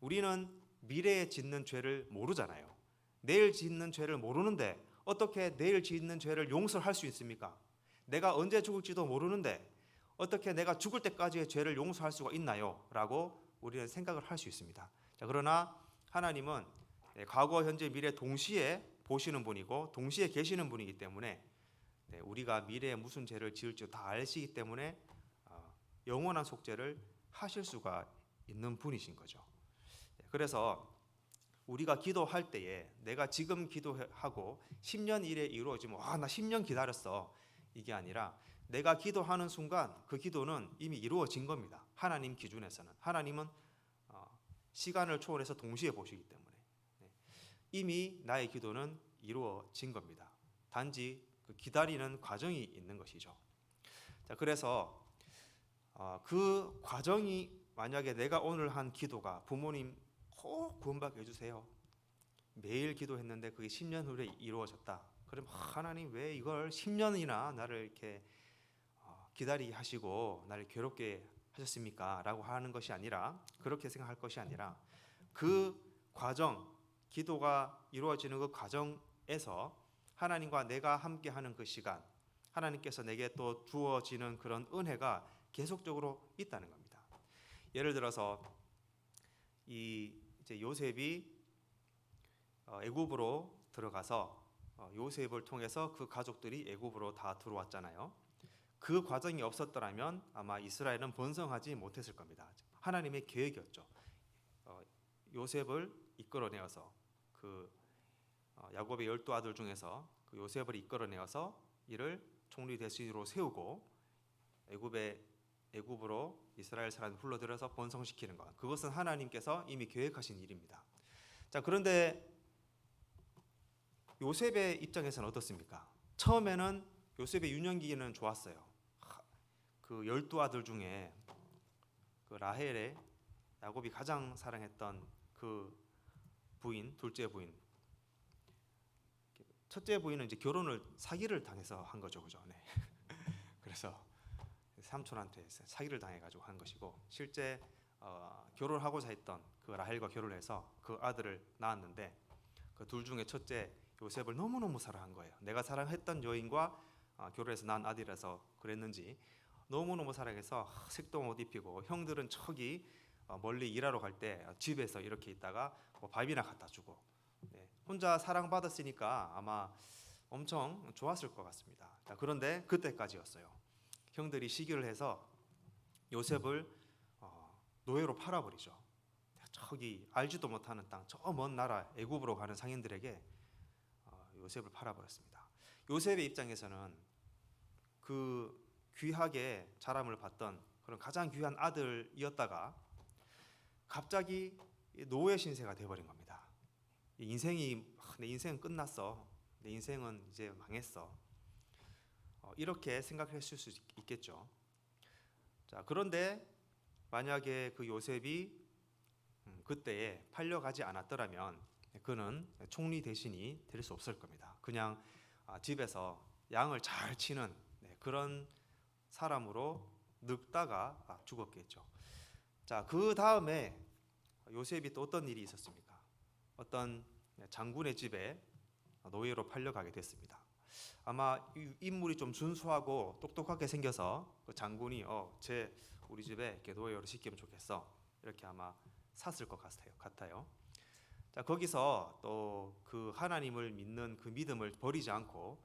우리는 미래에 짓는 죄를 모르잖아요. 내일 짓는 죄를 모르는데 어떻게 내일 짓는 죄를 용서할 수 있습니까? 내가 언제 죽을지도 모르는데 어떻게 내가 죽을 때까지의 죄를 용서할 수가 있나요? 라고 우리는 생각을 할 수 있습니다. 자, 그러나 하나님은 과거, 현재, 미래 동시에 보시는 분이고 동시에 계시는 분이기 때문에 우리가 미래에 무슨 죄를 지을지 다 아시기 때문에 영원한 속죄를 하실 수가 있는 분이신 거죠. 그래서 우리가 기도할 때에 내가 지금 기도하고 10년 이래 이루어지면 나 10년 기다렸어, 이게 아니라 내가 기도하는 순간 그 기도는 이미 이루어진 겁니다. 하나님 기준에서는. 하나님은 시간을 초월해서 동시에 보시기 때문에 이미 나의 기도는 이루어진 겁니다. 단지 그 기다리는 과정이 있는 것이죠. 자, 그래서 그 과정이, 만약에 내가 오늘 한 기도가 부모님 꼭 구원받게 해주세요, 매일 기도했는데 그게 10년 후에 이루어졌다. 그럼 하나님 왜 이걸 10년이나 나를 이렇게 기다리게 하시고 나를 괴롭게 하셨습니까? 라고 하는 것이 아니라, 그렇게 생각할 것이 아니라, 그 과정, 기도가 이루어지는 그 과정에서 하나님과 내가 함께하는 그 시간, 하나님께서 내게 또 주어지는 그런 은혜가 계속적으로 있다는 겁니다. 예를 들어서 이제 요셉이 애굽으로 들어가서 요셉을 통해서 그 가족들이 애굽으로 다 들어왔잖아요. 그 과정이 없었더라면 아마 이스라엘은 번성하지 못했을 겁니다. 하나님의 계획이었죠. 요셉을 이끌어내어서 그 야곱의 12 아들 중에서 그 요셉을 이끌어내어서 이를 총리 대신으로 세우고 애굽으로 이스라엘 사람을 불러들여서 번성시키는 것, 그것은 하나님께서 이미 계획하신 일입니다. 자, 그런데 요셉의 입장에서는 어떻습니까? 처음에는 요셉의 유년기는 좋았어요. 그 12아들 중에 그 라헬의 야곱이 가장 사랑했던 그 부인, 둘째 부인, 첫째 부인은 이제 사기를 당해서 한 거죠, 그죠? 네. 그래서 삼촌한테 사기를 당해가지고 한 것이고, 실제 결혼하고자 했던 그 라헬과 결혼해서 그 아들을 낳았는데, 그 둘 중에 첫째 요셉을 너무너무 사랑한 거예요. 내가 사랑했던 여인과 결혼해서 낳은 아들이라서 그랬는지 너무너무 사랑해서 색동 옷 입히고, 형들은 저기 멀리 일하러 갈 때 집에서 이렇게 있다가 뭐 밥이나 갖다 주고, 네. 혼자 사랑받았으니까 아마 엄청 좋았을 것 같습니다. 자, 그런데 그때까지였어요. 형들이 시기를 해서 요셉을 노예로 팔아버리죠. 저기 알지도 못하는 땅, 저 먼 나라 애굽으로 가는 상인들에게 요셉을 팔아버렸습니다. 요셉의 입장에서는 그 귀하게 자람을 받던 그런 가장 귀한 아들이었다가 갑자기 노예 신세가 되어버린 겁니다. 인생이 내 인생은 끝났어, 내 인생은 이제 망했어, 이렇게 생각했을 수 있겠죠. 자, 그런데 만약에 그 요셉이 그때에 팔려가지 않았더라면 그는 총리 대신이 될 수 없을 겁니다. 그냥 집에서 양을 잘 치는 그런 사람으로 늙다가 죽었겠죠. 자, 그 다음에 요셉이 또 어떤 일이 있었습니까? 어떤 장군의 집에 노예로 팔려가게 됐습니다. 아마 인물이 좀 준수하고 똑똑하게 생겨서 그 장군이 우리 집에 이렇게 노예로 시키면 좋겠어, 이렇게 아마 샀을 것 같아요. 자, 거기서 또 그 하나님을 믿는 그 믿음을 버리지 않고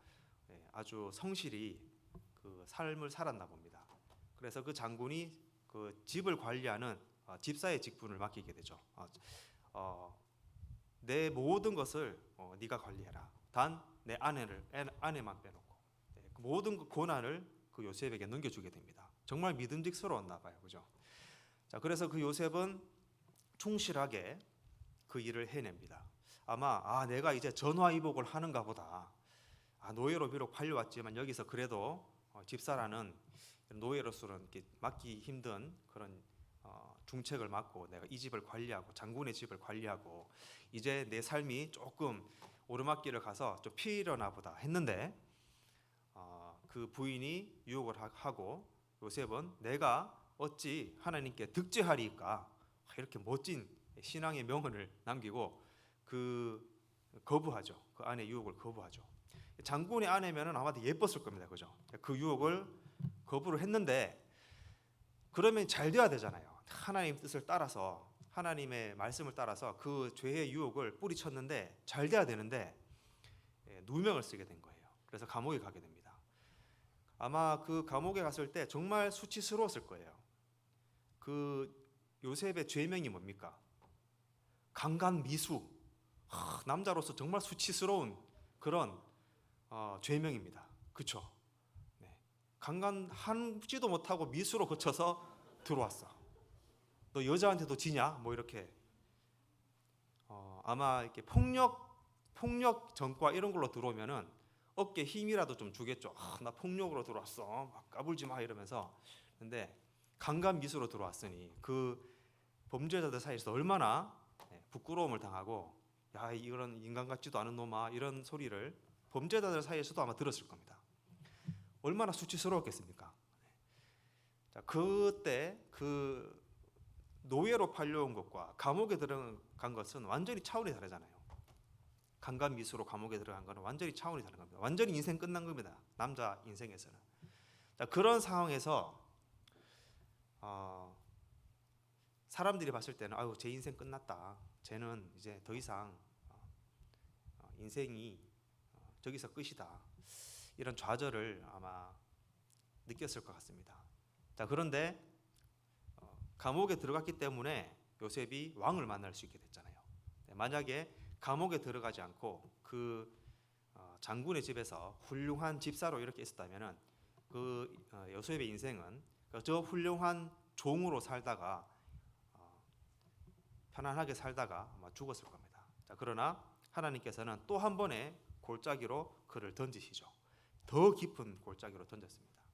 아주 성실히 그 삶을 살았나 봅니다. 그래서 그 장군이 그 집을 관리하는 집사의 직분을 맡기게 되죠. 내 모든 것을 네가 관리해라. 단 내 아내만 빼놓고, 그 모든 권한을 그 요셉에게 넘겨주게 됩니다. 정말 믿음직스러웠나 봐요, 그죠? 자, 그래서 그 요셉은 충실하게 그 일을 해냅니다. 아마 내가 이제 전화위복을 하는가 보다. 노예로 비록 팔려왔지만 여기서 그래도 집사라는 노예로서는 이렇게 맡기 힘든 그런 중책을 맡고 내가 이 집을 관리하고 장군의 집을 관리하고 이제 내 삶이 조금 오르막길을 가서 좀 피려나 보다 했는데, 그 부인이 유혹을 하고 요셉은 내가 어찌 하나님께 득죄하리까, 이렇게 멋진 신앙의 명언을 남기고 거부하죠. 그 아내의 유혹을 거부하죠. 장군의 아내면은 아마 예뻤을 겁니다, 그죠? 그 유혹을 거부를 했는데, 그러면 잘 돼야 되잖아요. 하나님 뜻을 따라서, 하나님의 말씀을 따라서 그 죄의 유혹을 뿌리쳤는데 잘 돼야 되는데 누명을 쓰게 된 거예요. 그래서 감옥에 가게 됩니다. 아마 그 감옥에 갔을 때 정말 수치스러웠을 거예요. 그 요셉의 죄명이 뭡니까? 강간미수. 남자로서 정말 수치스러운 그런 죄명입니다. 그렇죠? 네. 강간하지도 못하고 미수로 거쳐서 들어왔어. 너 여자한테도 지냐? 뭐 이렇게 아마 이렇게 폭력 전과 이런 걸로 들어오면은 어깨 힘이라도 좀 주겠죠. 나 폭력으로 들어왔어, 막 까불지 마 이러면서. 근데 강간 미수로 들어왔으니 그 범죄자들 사이에서 얼마나 부끄러움을 당하고, 야, 이런 인간 같지도 않은 놈아, 이런 소리를 범죄자들 사이에서도 아마 들었을 겁니다. 얼마나 수치스러웠겠습니까? 자, 그때 그 노예로 팔려온 것과 감옥에 들어간 것은 완전히 차원이 다르잖아요. 강간 미수로 감옥에 들어간 것은 완전히 차원이 다른 겁니다. 완전히 인생 끝난 겁니다, 남자 인생에서는. 자, 그런 상황에서 사람들이 봤을 때는 아유, 제 인생 끝났다, 쟤는 이제 더 이상 인생이 저기서 끝이다, 이런 좌절을 아마 느꼈을 것 같습니다. 자, 그런데 감옥에 들어갔기 때문에 요셉이 왕을 만날 수 있게 됐잖아요. 만약에 감옥에 들어가지 않고 그 장군의 집에서 훌륭한 집사로 이렇게 있었다면은 요셉의 인생은 저 훌륭한 종으로 살다가 편안하게 살다가 아마 죽었을 겁니다. 자, 그러나 하나님께서는 또 한 번의 골짜기로 그를 던지시죠. 더 깊은 골짜기로 던졌습니다.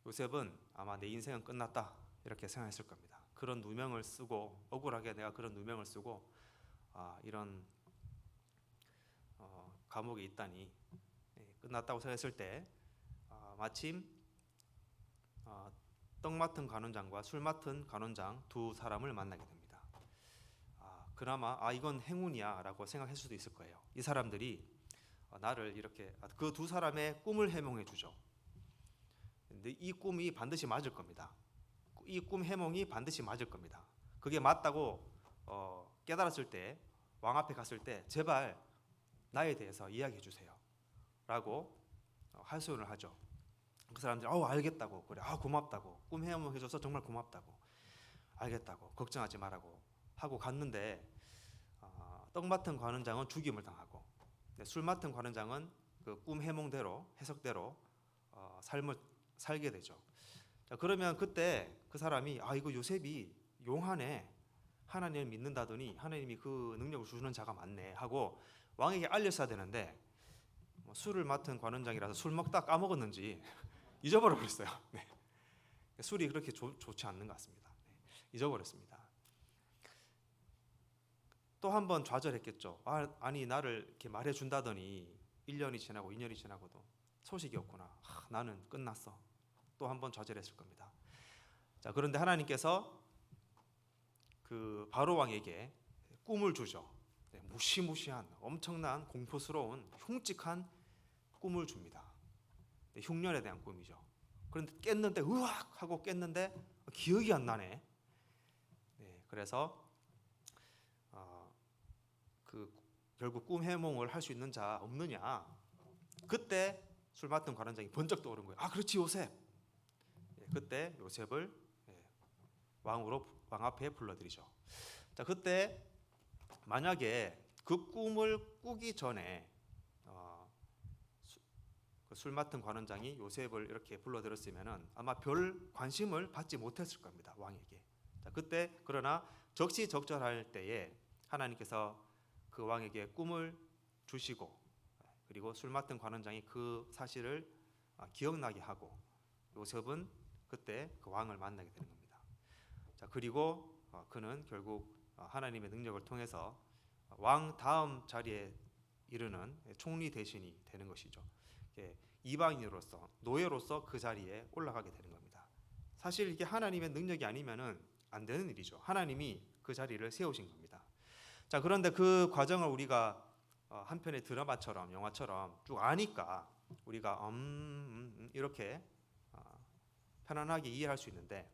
요셉은 아마 내 인생은 끝났다 이렇게 생각했을 겁니다. 그런 누명을 쓰고 억울하게 내가 그런 누명을 쓰고 이런 감옥에 있다니 끝났다고 생각했을 때 마침 떡 맡은 관원장과 술 맡은 관원장 두 사람을 만나게 됩니다. 그나마 이건 행운이야라고 생각할 수도 있을 거예요. 이 사람들이 나를 이렇게 그 두 사람의 꿈을 해몽해 주죠. 근데 이 꿈이 반드시 맞을 겁니다. 이 꿈 해몽이 반드시 맞을 겁니다. 그게 맞다고 깨달았을 때 왕 앞에 갔을 때 제발 나에 대해서 이야기해 주세요 라고 하소연을 하죠. 그 사람들이 알겠다고 그래 고맙다고 꿈 해몽해 줘서 정말 고맙다고 알겠다고 걱정하지 말라고 하고 갔는데 떡 맡은 관원장은 죽임을 당하고 술 맡은 관원장은 그 꿈 해몽대로 해석대로 삶을 살게 되죠. 자, 그러면 그때 그 사람이 이거 요셉이 용하네 하나님을 믿는다더니 하나님이 그 능력을 주시는 자가 맞네 하고 왕에게 알렸어야 되는데 술을 맡은 관원장이라서 술 먹다 까먹었는지 잊어버려 버렸어요. 네. 술이 그렇게 좋지 않는 것 같습니다. 잊어버렸습니다. 또 한 번 좌절했겠죠. 아니 나를 이렇게 말해준다더니 1년이 지나고 2년이 지나고도 소식이 없구나. 나는 끝났어. 또 한 번 좌절했을 겁니다. 자, 그런데 하나님께서 그 바로 왕에게 꿈을 주죠. 무시무시한 엄청난 공포스러운 흉측한 꿈을 줍니다. 흉년에 대한 꿈이죠. 그런데 깼는데 으악 하고 깼는데 기억이 안 나네. 그래서 결국 꿈 해몽을 할 수 있는 자 없느냐. 그때 술 맡은 관원장이 번쩍 떠오른 거예요. 그렇지 요셉. 그때 요셉을 왕 앞에 불러들이죠. 자, 그때 만약에 그 꿈을 꾸기 전에 술 맡은 관원장이 요셉을 이렇게 불러들였으면은 아마 별 관심을 받지 못했을 겁니다. 왕에게. 자, 그때 그러나 적시적절할 때에 하나님께서 그 왕에게 꿈을 주시고 그리고 술 맡은 관원장이 그 사실을 기억나게 하고 요셉은 그때 그 왕을 만나게 되는 겁니다. 자, 그리고 그는 결국 하나님의 능력을 통해서 왕 다음 자리에 이르는 총리 대신이 되는 것이죠. 이방인으로서 노예로서 그 자리에 올라가게 되는 겁니다. 사실 이게 하나님의 능력이 아니면은 안 되는 일이죠. 하나님이 그 자리를 세우신 겁니다. 자, 그런데 그 과정을 우리가 한편의 드라마처럼 영화처럼 쭉 아니까 우리가 이렇게 편안하게 이해할 수 있는데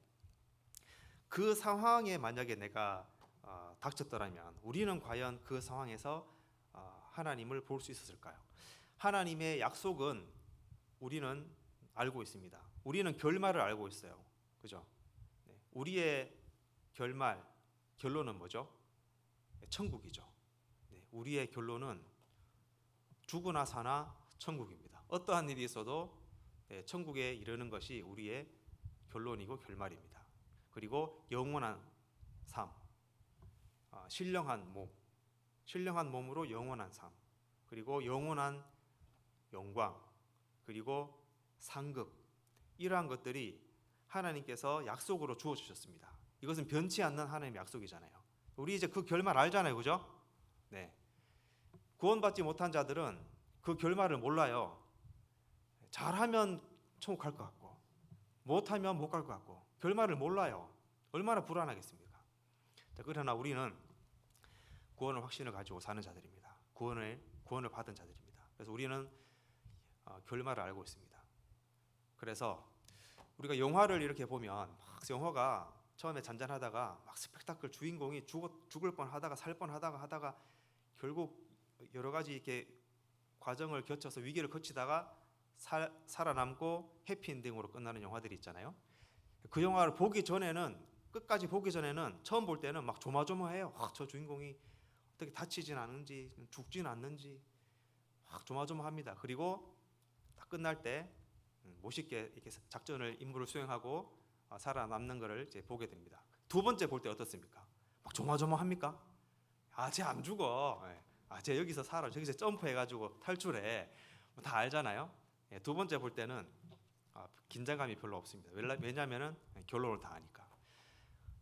그 상황에 만약에 내가 닥쳤더라면 우리는 과연 그 상황에서 하나님을 볼 수 있었을까요? 하나님의 약속은 우리는 알고 있습니다. 우리는 결말을 알고 있어요. 그죠? 우리의 결론은 뭐죠? 천국이죠. 우리의 결론은 죽으나 사나 천국입니다. 어떠한 일이 있어도 천국에 이르는 것이 우리의 결론이고 결말입니다. 그리고 영원한 삶, 신령한 몸으로 영원한 삶, 그리고 영원한 영광, 그리고 상급, 이러한 것들이 하나님께서 약속으로 주어 주셨습니다. 이것은 변치 않는 하나님의 약속이잖아요. 우리 이제 그 결말 알잖아요, 그죠? 네. 구원받지 못한 자들은 그 결말을 몰라요. 잘하면 천국 갈 것 같고, 못하면 못 갈 것 같고, 결말을 몰라요. 얼마나 불안하겠습니까? 자, 그러나 우리는 구원의 확신을 가지고 사는 자들입니다. 구원을 받은 자들입니다. 그래서 우리는 결말을 알고 있습니다. 그래서 우리가 영화를 이렇게 보면 막 영화가 처음에 잔잔하다가 막 스펙타클 주인공이 죽을 뻔하다가 살 뻔하다가 결국 여러 가지 이렇게 과정을 거쳐서 위기를 거치다가 살아남고 해피엔딩으로 끝나는 영화들이 있잖아요. 그 영화를 끝까지 보기 전에는 처음 볼 때는 막 조마조마해요. 저 주인공이 어떻게 다치진 않는지 죽진 않는지 막 조마조마합니다. 그리고 딱 끝날 때 멋있게 이렇게 작전을 임무를 수행하고 살아남는 것을 이제 보게 됩니다. 두 번째 볼 때 어떻습니까? 막 조마조마합니까? 쟤 안 죽어. 쟤 여기서 살아. 저기서 점프해가지고 탈출해. 다 알잖아요. 두 번째 볼 때는 긴장감이 별로 없습니다. 왜냐하면 결론을 다 아니까.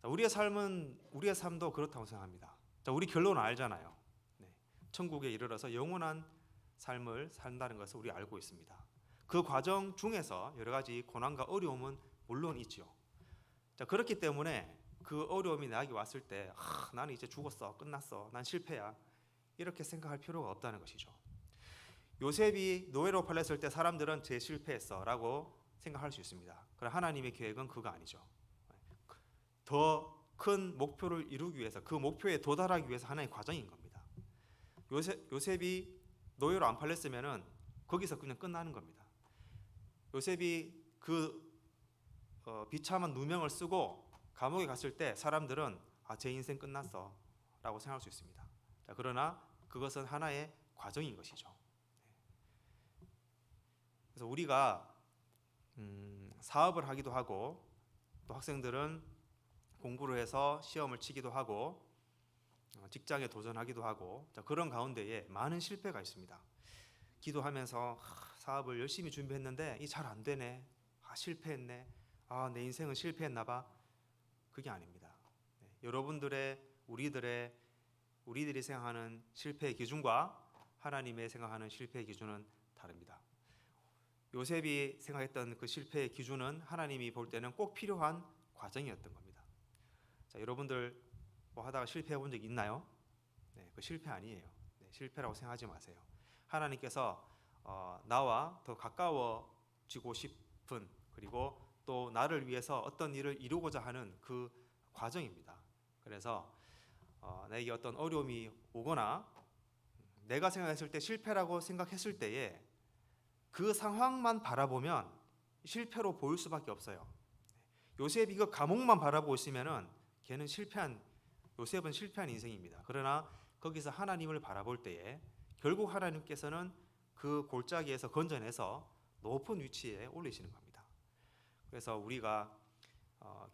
우리의 삶도 그렇다고 생각합니다. 우리 결론을 알잖아요. 천국에 이르러서 영원한 삶을 산다는 것을 우리 알고 있습니다. 그 과정 중에서 여러 가지 고난과 어려움은 물론 있죠. 그렇기 때문에 그 어려움이 나에게 왔을 때 나는 이제 죽었어, 끝났어, 난 실패야, 이렇게 생각할 필요가 없다는 것이죠. 요셉이 노예로 팔렸을 때 사람들은 쟤 실패했어 라고 생각할 수 있습니다. 그러나 하나님의 계획은 그거 아니죠. 더 큰 목표를 이루기 위해서, 그 목표에 도달하기 위해서 하나의 과정인 겁니다. 요셉이 노예로 안 팔렸으면 거기서 그냥 끝나는 겁니다. 요셉이 그 비참한 누명을 쓰고 감옥에 갔을 때 사람들은 제 인생 끝났어 라고 생각할 수 있습니다. 그러나 그것은 하나의 과정인 것이죠. 그래서 우리가 사업을 하기도 하고, 또 학생들은 공부를 해서 시험을 치기도 하고, 직장에 도전하기도 하고, 그런 가운데에 많은 실패가 있습니다. 기도하면서 사업을 열심히 준비했는데 이 잘 안 되네, 실패했네, 내 인생은 실패했나 봐. 그게 아닙니다. 우리들이 생각하는 실패의 기준과 하나님의 생각하는 실패의 기준은 다릅니다. 요셉이 생각했던 그 실패의 기준은 하나님이 볼 때는 꼭 필요한 과정이었던 겁니다. 여러분들 뭐 하다가 실패해 본 적 있나요? 그 실패 아니에요. 실패라고 생각하지 마세요. 하나님께서 나와 더 가까워지고 싶은, 그리고 또 나를 위해서 어떤 일을 이루고자 하는 그 과정입니다. 그래서 내게 어떤 어려움이 오거나 내가 생각했을 때 실패라고 생각했을 때에 그 상황만 바라보면 실패로 보일 수밖에 없어요. 요셉이 그 감옥만 바라보고 있으면은 요셉은 실패한 인생입니다. 그러나 거기서 하나님을 바라볼 때에 결국 하나님께서는 그 골짜기에서 건져내서 높은 위치에 올리시는 겁니다. 그래서 우리가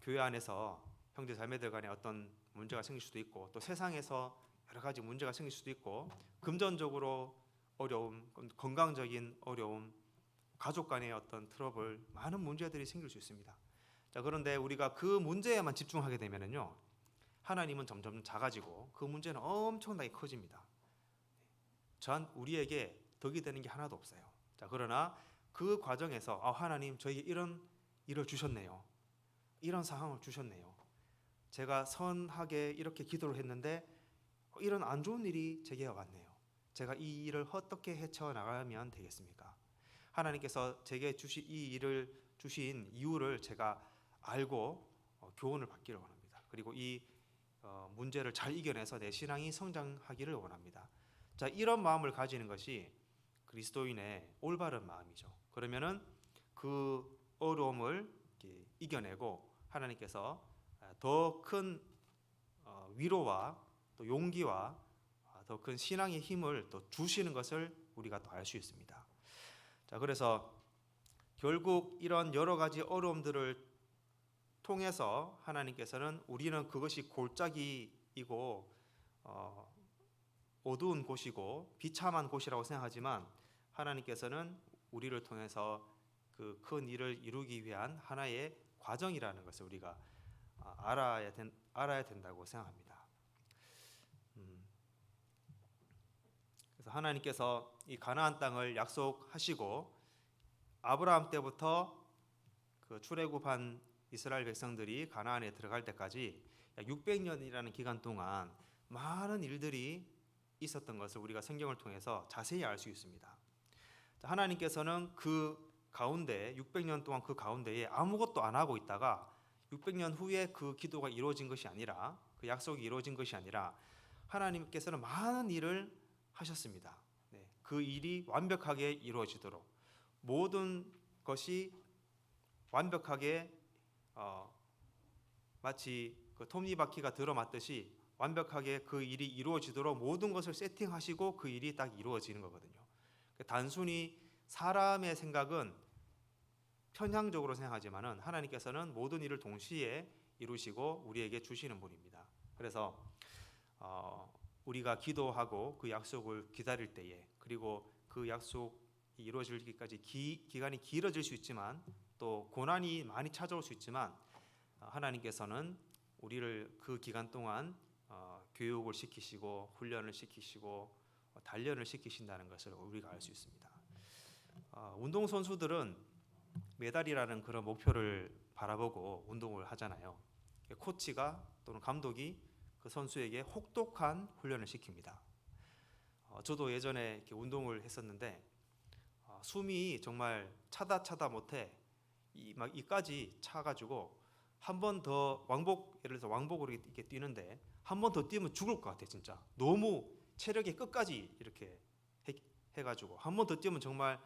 교회 안에서 형제 자매들 간에 어떤 문제가 생길 수도 있고, 또 세상에서 여러 가지 문제가 생길 수도 있고, 금전적으로 어려움, 건강적인 어려움, 가족 간의 어떤 트러블, 많은 문제들이 생길 수 있습니다. 그런데 우리가 그 문제에만 집중하게 되면은요, 하나님은 점점 작아지고 그 문제는 엄청나게 커집니다. 우리에게 덕이 되는 게 하나도 없어요. 그러나 그 과정에서 하나님, 저에게 이런 일을 주셨네요. 이런 상황을 주셨네요. 제가 선하게 이렇게 기도를 했는데 이런 안 좋은 일이 제게 왔네요. 제가 이 일을 어떻게 헤쳐나가면 되겠습니까? 하나님께서 제게 이 일을 주신 이유를 제가 알고 교훈을 받기를 원합니다. 그리고 이 문제를 잘 이겨내서 내 신앙이 성장하기를 원합니다. 이런 마음을 가지는 것이 그리스도인의 올바른 마음이죠. 그러면은 그 어려움을 이겨내고 하나님께서 더 큰 위로와 또 용기와 더 큰 신앙의 힘을 또 주시는 것을 우리가 또 알 수 있습니다. 그래서 결국 이런 여러 가지 어려움들을 통해서 하나님께서는, 우리는 그것이 골짜기이고 어두운 곳이고 비참한 곳이라고 생각하지만, 하나님께서는 우리를 통해서 그 큰 일을 이루기 위한 하나의 과정이라는 것을 우리가 알아야 된다고 생각합니다. 그래서 하나님께서 이 가나안 땅을 약속하시고 아브라함 때부터 그 출애굽한 이스라엘 백성들이 가나안에 들어갈 때까지 약 600년이라는 기간 동안 많은 일들이 있었던 것을 우리가 성경을 통해서 자세히 알 수 있습니다. 하나님께서는 그 가운데 600년 동안 그 가운데에 아무것도 안 하고 있다가 600년 후에 그 기도가 이루어진 것이 아니라, 그 약속이 이루어진 것이 아니라 하나님께서는 많은 일을 하셨습니다. 그 일이 완벽하게 이루어지도록 모든 것이 완벽하게 마치 그 톱니바퀴가 들어맞듯이 완벽하게 그 일이 이루어지도록 모든 것을 세팅하시고 그 일이 딱 이루어지는 거거든요. 단순히 사람의 생각은 편향적으로 생각하지만은 하나님께서는 모든 일을 동시에 이루시고 우리에게 주시는 분입니다. 그래서 우리가 기도하고 그 약속을 기다릴 때에, 그리고 그 약속이 이루어지기까지 기간이 길어질 수 있지만 또 고난이 많이 찾아올 수 있지만 하나님께서는 우리를 그 기간 동안 교육을 시키시고 훈련을 시키시고 단련을 시키신다는 것을 우리가 알 수 있습니다. 운동 선수들은 메달이라는 그런 목표를 바라보고 운동을 하잖아요. 코치가 또는 감독이 그 선수에게 혹독한 훈련을 시킵니다. 저도 예전에 이렇게 운동을 했었는데 숨이 정말 차다 못해 막 이까지 차가지고 한 번 더 예를 들어서 왕복으로 이렇게 뛰는데 한 번 더 뛰면 죽을 것 같아. 진짜 너무 체력이 끝까지 이렇게 해가지고 한 번 더 뛰면 정말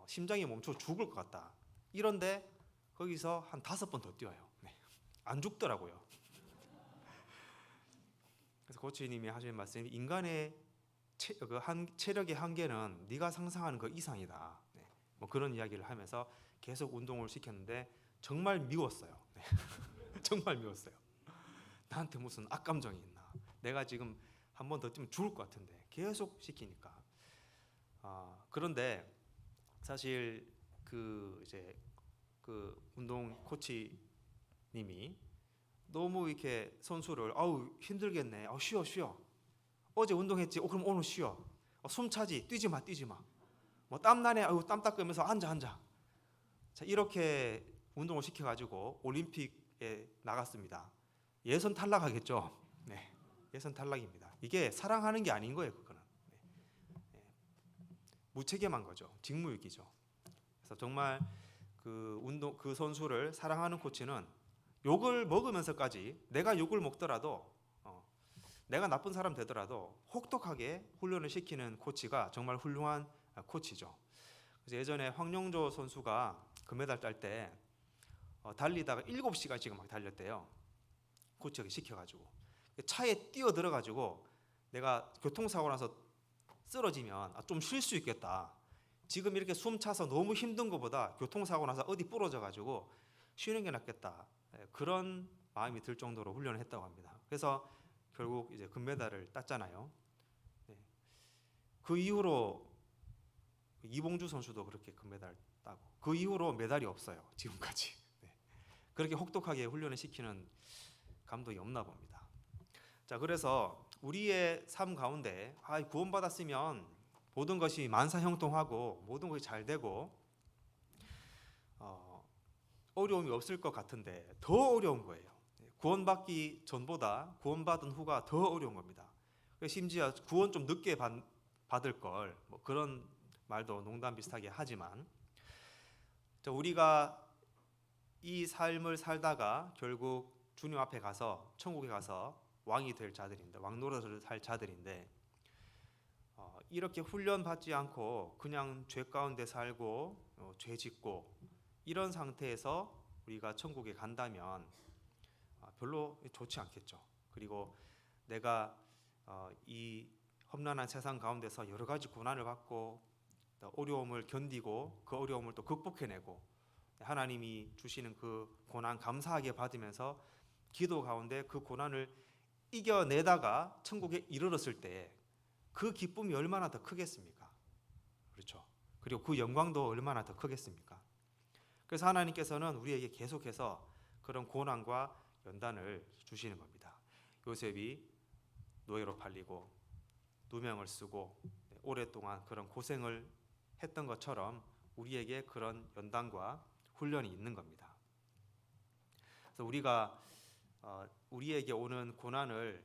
심장이 멈춰 죽을 것 같다. 이런데 거기서 한 5번 더 뛰어요. 네. 안 죽더라고요. 그래서 코치님이 하시는 말씀이 인간의 체력의 한계는 네가 상상하는 그 이상이다. 네. 뭐 그런 이야기를 하면서 계속 운동을 시켰는데 정말 미웠어요. 네. 정말 미웠어요. 나한테 무슨 악감정이 있나? 내가 지금 한 번 더 뛰면 죽을 것 같은데 계속 시키니까. 그런데 사실 그 운동 코치님이 너무 이렇게 선수를 힘들겠네. 쉬어. 어제 운동했지. 그럼 오늘 쉬어. 숨 차지. 뛰지 마. 뭐 땀 나네. 땀 닦으면서 앉아. 자, 이렇게 운동을 시켜가지고 올림픽에 나갔습니다. 예선 탈락하겠죠. 네, 예선 탈락입니다. 이게 사랑하는 게 아닌 거예요. 그거는 무책임한 거죠. 직무유기죠. 그래서 정말 그 선수를 사랑하는 코치는 욕을 먹으면서까지 내가 욕을 먹더라도 내가 나쁜 사람 되더라도 혹독하게 훈련을 시키는 코치가 정말 훌륭한 코치죠. 그래서 예전에 황영조 선수가 금메달 딸 때 달리다가 7시간씩 막 달렸대요. 코치가 시켜가지고 차에 뛰어 들어가지고 내가 교통사고 나서 쓰러지면 좀 쉴 수 있겠다. 지금 이렇게 숨 차서 너무 힘든 것보다 교통사고 나서 어디 부러져가지고 쉬는 게 낫겠다. 그런 마음이 들 정도로 훈련을 했다고 합니다. 그래서 결국 이제 금메달을 땄잖아요. 그 이후로 이봉주 선수도 그렇게 금메달 따고 그 이후로 메달이 없어요. 지금까지. 그렇게 혹독하게 훈련을 시키는 감독이 없나 봅니다. 자, 그래서 우리의 삶 가운데 구원받았으면 모든 것이 만사형통하고 모든 것이 잘 되고 어려움이 없을 것 같은데 더 어려운 거예요. 구원받기 전보다 구원받은 후가 더 어려운 겁니다. 심지어 구원 좀 늦게 받을 걸 뭐 그런 말도 농담 비슷하게 하지만 우리가 이 삶을 살다가 결국 주님 앞에 가서 천국에 가서 왕이 될 자들인데 왕 노릇을 할 자들인데 이렇게 훈련 받지 않고 그냥 죄 가운데 살고 죄 짓고 이런 상태에서 우리가 천국에 간다면 별로 좋지 않겠죠. 그리고 내가 이 험난한 세상 가운데서 여러 가지 고난을 받고 어려움을 견디고 그 어려움을 또 극복해내고 하나님이 주시는 그 고난 감사하게 받으면서 기도 가운데 그 고난을 이겨내다가 천국에 이르렀을 때 그 기쁨이 얼마나 더 크겠습니까? 그렇죠. 그리고 그 영광도 얼마나 더 크겠습니까? 그래서 하나님께서는 우리에게 계속해서 그런 고난과 연단을 주시는 겁니다. 요셉이 노예로 팔리고 누명을 쓰고 오랫동안 그런 고생을 했던 것처럼 우리에게 그런 연단과 훈련이 있는 겁니다. 그래서 우리가 우리에게 오는 고난을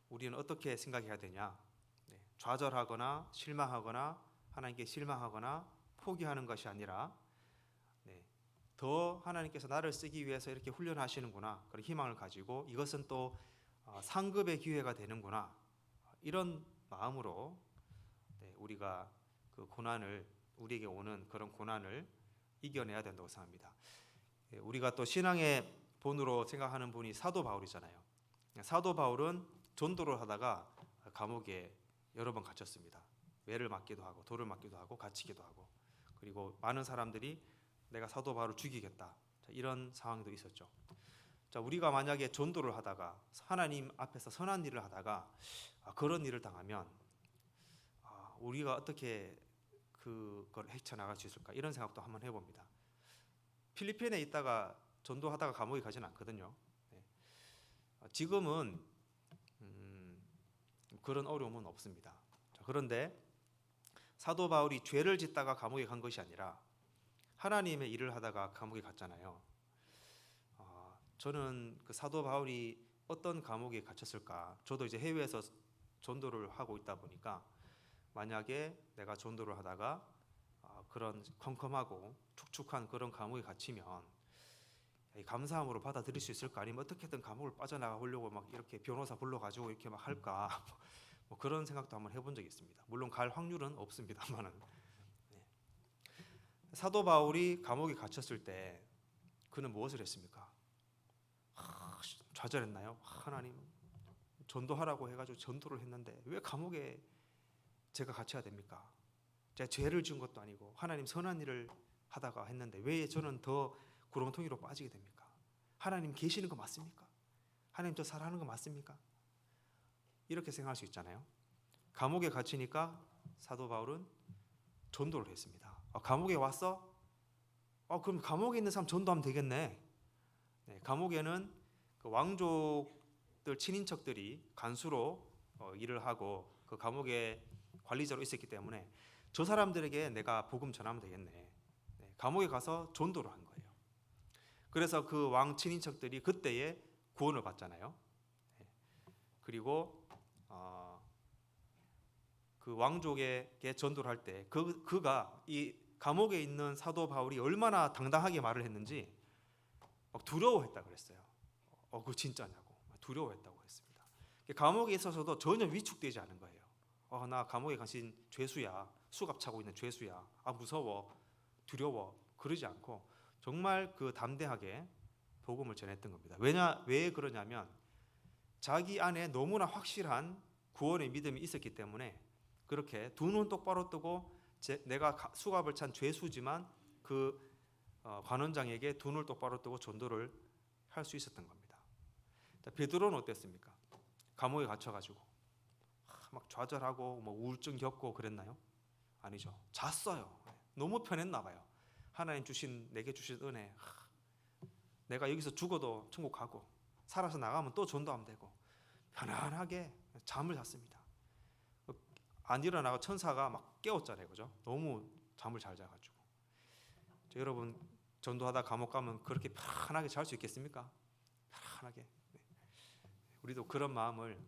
우리는 어떻게 생각해야 되냐? 좌절하거나 실망하거나 하나님께 실망하거나 포기하는 것이 아니라 더 하나님께서 나를 쓰기 위해서 이렇게 훈련하시는구나 그런 희망을 가지고 이것은 또 상급의 기회가 되는구나 이런 마음으로 우리가 그 고난을 우리에게 오는 그런 고난을 이겨내야 된다고 생각합니다. 우리가 또 신앙의 본으로 생각하는 분이 사도 바울이잖아요. 사도 바울은 전도를 하다가 감옥에 여러 번 갇혔습니다. 매를 맞기도 하고 돌을 맞기도 하고 갇히기도 하고, 그리고 많은 사람들이 내가 사도 바울을 죽이겠다, 이런 상황도 있었죠. 자, 우리가 만약에 전도를 하다가 하나님 앞에서 선한 일을 하다가 그런 일을 당하면 우리가 어떻게 그걸 헤쳐나갈 수 있을까, 이런 생각도 한번 해봅니다. 필리핀에 있다가 전도하다가 감옥에 가진 않거든요. 네. 지금은 그런 어려움은 없습니다. 자, 그런데 사도 바울이 죄를 짓다가 감옥에 간 것이 아니라 하나님의 일을 하다가 감옥에 갔잖아요. 저는 그 사도 바울이 어떤 감옥에 갇혔을까? 저도 이제 해외에서 전도를 하고 있다 보니까 만약에 내가 전도를 하다가 그런 컴컴하고 축축한 그런 감옥에 갇히면 감사함으로 받아들일 수 있을까? 아니면 어떻게든 감옥을 빠져나가 보려고 막 이렇게 변호사 불러가지고 이렇게 막 할까? 뭐 그런 생각도 한번 해본 적이 있습니다. 물론 갈 확률은 없습니다만은. 네. 사도 바울이 감옥에 갇혔을 때 그는 무엇을 했습니까? 좌절했나요? 하나님, 전도하라고 해가지고 전도를 했는데 왜 감옥에 제가 갇혀야 됩니까? 제가 죄를 지은 것도 아니고 하나님 선한 일을 하다가 했는데 왜 저는 더 구렁텅이로 빠지게 됩니까? 하나님 계시는 거 맞습니까? 하나님 저 사랑하는 거 맞습니까? 이렇게 생각할 수 있잖아요. 감옥에 갇히니까 사도 바울은 전도를 했습니다. 감옥에 왔어? 그럼 감옥에 있는 사람 전도하면 되겠네. 네, 감옥에는 그 왕족들 친인척들이 간수로 일을 하고 그 감옥에 관리자로 있었기 때문에 저 사람들에게 내가 복음 전하면 되겠네. 네, 감옥에 가서 전도를 한 거예요. 그래서 그 왕 친인척들이 그때에 구원을 받잖아요. 네, 그리고 그 왕족에게 전도를 할 때 그가 이 감옥에 있는 사도 바울이 얼마나 당당하게 말을 했는지 막 두려워했다 그랬어요. 그거 진짜냐고 두려워했다고 했습니다. 감옥에 있어서도 전혀 위축되지 않은 거예요. 나 감옥에 갇힌 죄수야, 수갑 차고 있는 죄수야, 무서워, 두려워, 그러지 않고 정말 그 담대하게 복음을 전했던 겁니다. 왜 그러냐면 자기 안에 너무나 확실한 구원의 믿음이 있었기 때문에 그렇게 두 눈 똑바로 뜨고 내가 수갑을 찬 죄수지만 그 관원장에게 두 눈을 똑바로 뜨고 전도를 할 수 있었던 겁니다. 자, 베드로는 어땠습니까? 감옥에 갇혀가지고 막 좌절하고 뭐 우울증 겪고 그랬나요? 아니죠. 잤어요. 너무 편했나 봐요. 하나님 내게 주신 은혜, 내가 여기서 죽어도 천국 가고 살아서 나가면 또 전도하면 되고 편안하게 잠을 잤습니다. 안 일어나고 천사가 막 깨웠잖아요, 그죠? 너무 잠을 잘 자가지고. 여러분 전도하다 감옥 가면 그렇게 편하게 잘 수 있겠습니까? 편하게. 네. 우리도 그런 마음을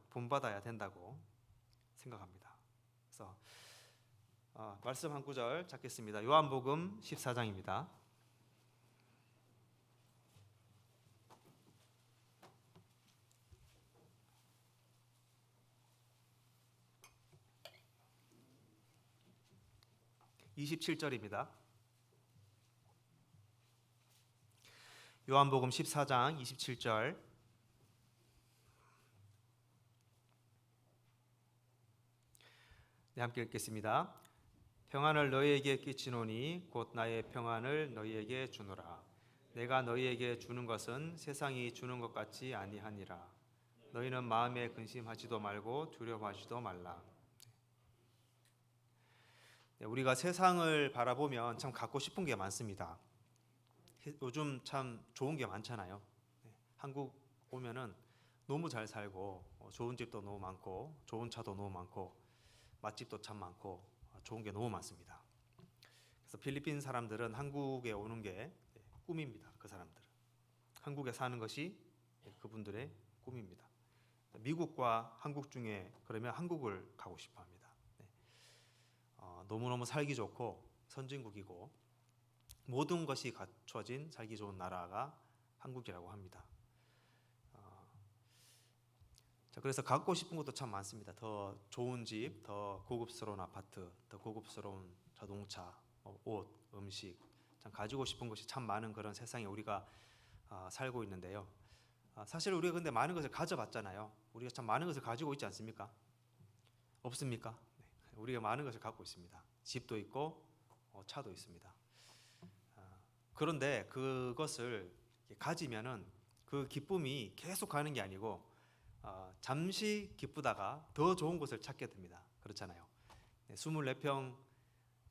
본받아야 된다고 생각합니다. 그래서 말씀 한 구절 찾겠습니다. 요한복음 14장입니다. (27절입니다) 요한복음 14장 27절. 네, 함께 읽겠습니다. 평안을 너희에게 끼치노니 곧 나의 평안을 너희에게 주노라. 내가 너희에게 주는 것은 세상이 주는 것 같지 아니하니라. 너희는 마음에 근심하지도 말고 두려워하지도 말라. 네, 우리가 세상을 바라보면 참 갖고 싶은 게 많습니다. 요즘 참 좋은 게 많잖아요. 네, 한국 오면은 너무 잘 살고 좋은 집도 너무 많고 좋은 차도 너무 많고 맛집도 참 많고 좋은 게 너무 많습니다. 그래서 필리핀 사람들은 한국에 오는 게 꿈입니다. 그 사람들은 한국에 사는 것이 그분들의 꿈입니다. 미국과 한국 중에 그러면 한국을 가고 싶어합니다. 너무너무 살기 좋고 선진국이고 모든 것이 갖춰진 살기 좋은 나라가 한국이라고 합니다. 그래서 갖고 싶은 것도 참 많습니다. 더 좋은 집, 더 고급스러운 아파트, 더 고급스러운 자동차, 옷, 음식, 참 가지고 싶은 것이 참 많은 그런 세상에 우리가 살고 있는데요. 사실 우리가 근데 많은 것을 가져봤잖아요. 우리가 참 많은 것을 가지고 있지 않습니까? 없습니까? 네. 우리가 많은 것을 갖고 있습니다. 집도 있고 차도 있습니다. 그런데 그것을 가지면은 그 기쁨이 계속 가는 게 아니고 잠시 기쁘다가 더 좋은 곳을 찾게 됩니다. 그렇잖아요. 24평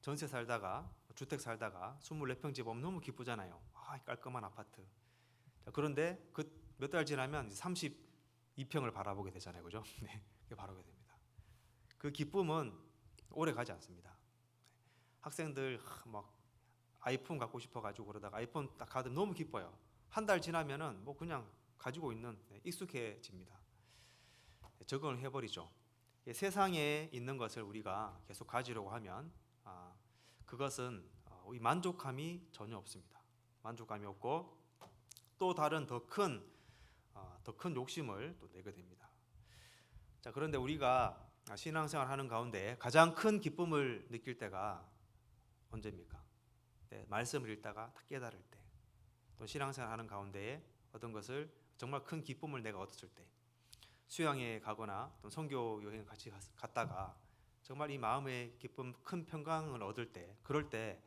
전세 살다가 주택 살다가 24평 집 오면 너무 기쁘잖아요. 깔끔한 아파트. 그런데 그 몇 달 지나면 32평을 바라보게 되잖아요. 그죠? 네, 바라보게 됩니다. 그 기쁨은 오래 가지 않습니다. 학생들 막 아이폰 갖고 싶어가지고 그러다가 아이폰 딱 받으면 너무 기뻐요. 한 달 지나면은 뭐 그냥 가지고 있는 익숙해집니다. 적응을 해버리죠. 세상에 있는 것을 우리가 계속 가지려고 하면 그것은 우리 만족감이 전혀 없습니다. 만족감이 없고 또 다른 더 큰 욕심을 또 내게 됩니다. 자, 그런데 우리가 신앙생활 하는 가운데 가장 큰 기쁨을 느낄 때가 언제입니까? 네, 말씀을 읽다가 깨달을 때, 또 신앙생활 하는 가운데에 어떤 것을 정말 큰 기쁨을 내가 얻었을 때, 수양에 가거나 또 선교 여행 같이 갔다가 정말 이 마음의 기쁨, 큰 평강을 얻을 때, 그럴 때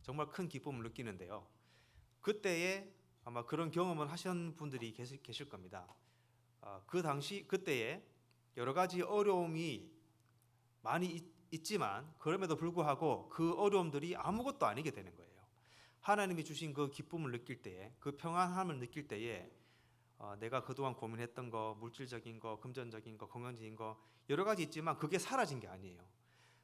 정말 큰 기쁨을 느끼는데요. 그때에 아마 그런 경험을 하신 분들이 계실 겁니다. 그 당시 그때에 여러 가지 어려움이 많이 있지만 그럼에도 불구하고 그 어려움들이 아무것도 아니게 되는 거예요. 하나님이 주신 그 기쁨을 느낄 때에, 그 평안함을 느낄 때에 내가 그동안 고민했던 거, 물질적인 거, 금전적인 거, 건강적인 거 여러 가지 있지만 그게 사라진 게 아니에요.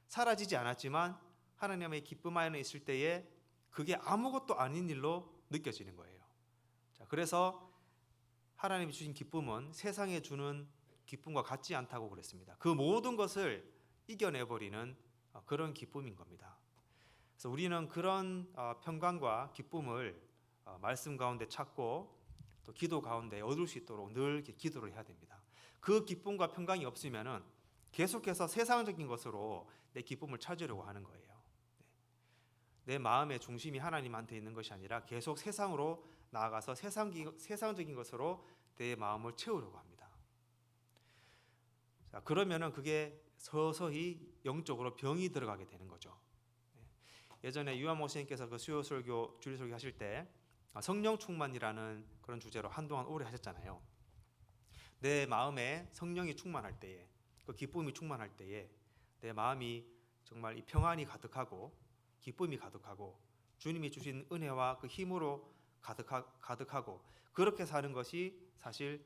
사라지지 않았지만 하나님의 기쁨 안에 있을 때에 그게 아무것도 아닌 일로 느껴지는 거예요. 자, 그래서 하나님이 주신 기쁨은 세상에 주는 기쁨과 같지 않다고 그랬습니다. 그 모든 것을 이겨내버리는 그런 기쁨인 겁니다. 그래서 우리는 그런 평강과 기쁨을 말씀 가운데 찾고 또 기도 가운데 얻을 수 있도록 늘 기도를 해야 됩니다. 그 기쁨과 평강이 없으면은 계속해서 세상적인 것으로 내 기쁨을 찾으려고 하는 거예요. 내 마음의 중심이 하나님한테 있는 것이 아니라 계속 세상으로 나아가서 세상적인 것으로 내 마음을 채우려고 합니다. 자, 그러면은 그게 서서히 영적으로 병이 들어가게 되는 거죠. 예전에 유한모 선생님께서 그 수요설교 주일설교 하실 때 성령 충만이라는 그런 주제로 한동안 오래 하셨잖아요. 내 마음에 성령이 충만할 때에, 그 기쁨이 충만할 때에 내 마음이 정말 이 평안이 가득하고 기쁨이 가득하고 주님이 주신 은혜와 그 힘으로 가득하고 그렇게 사는 것이 사실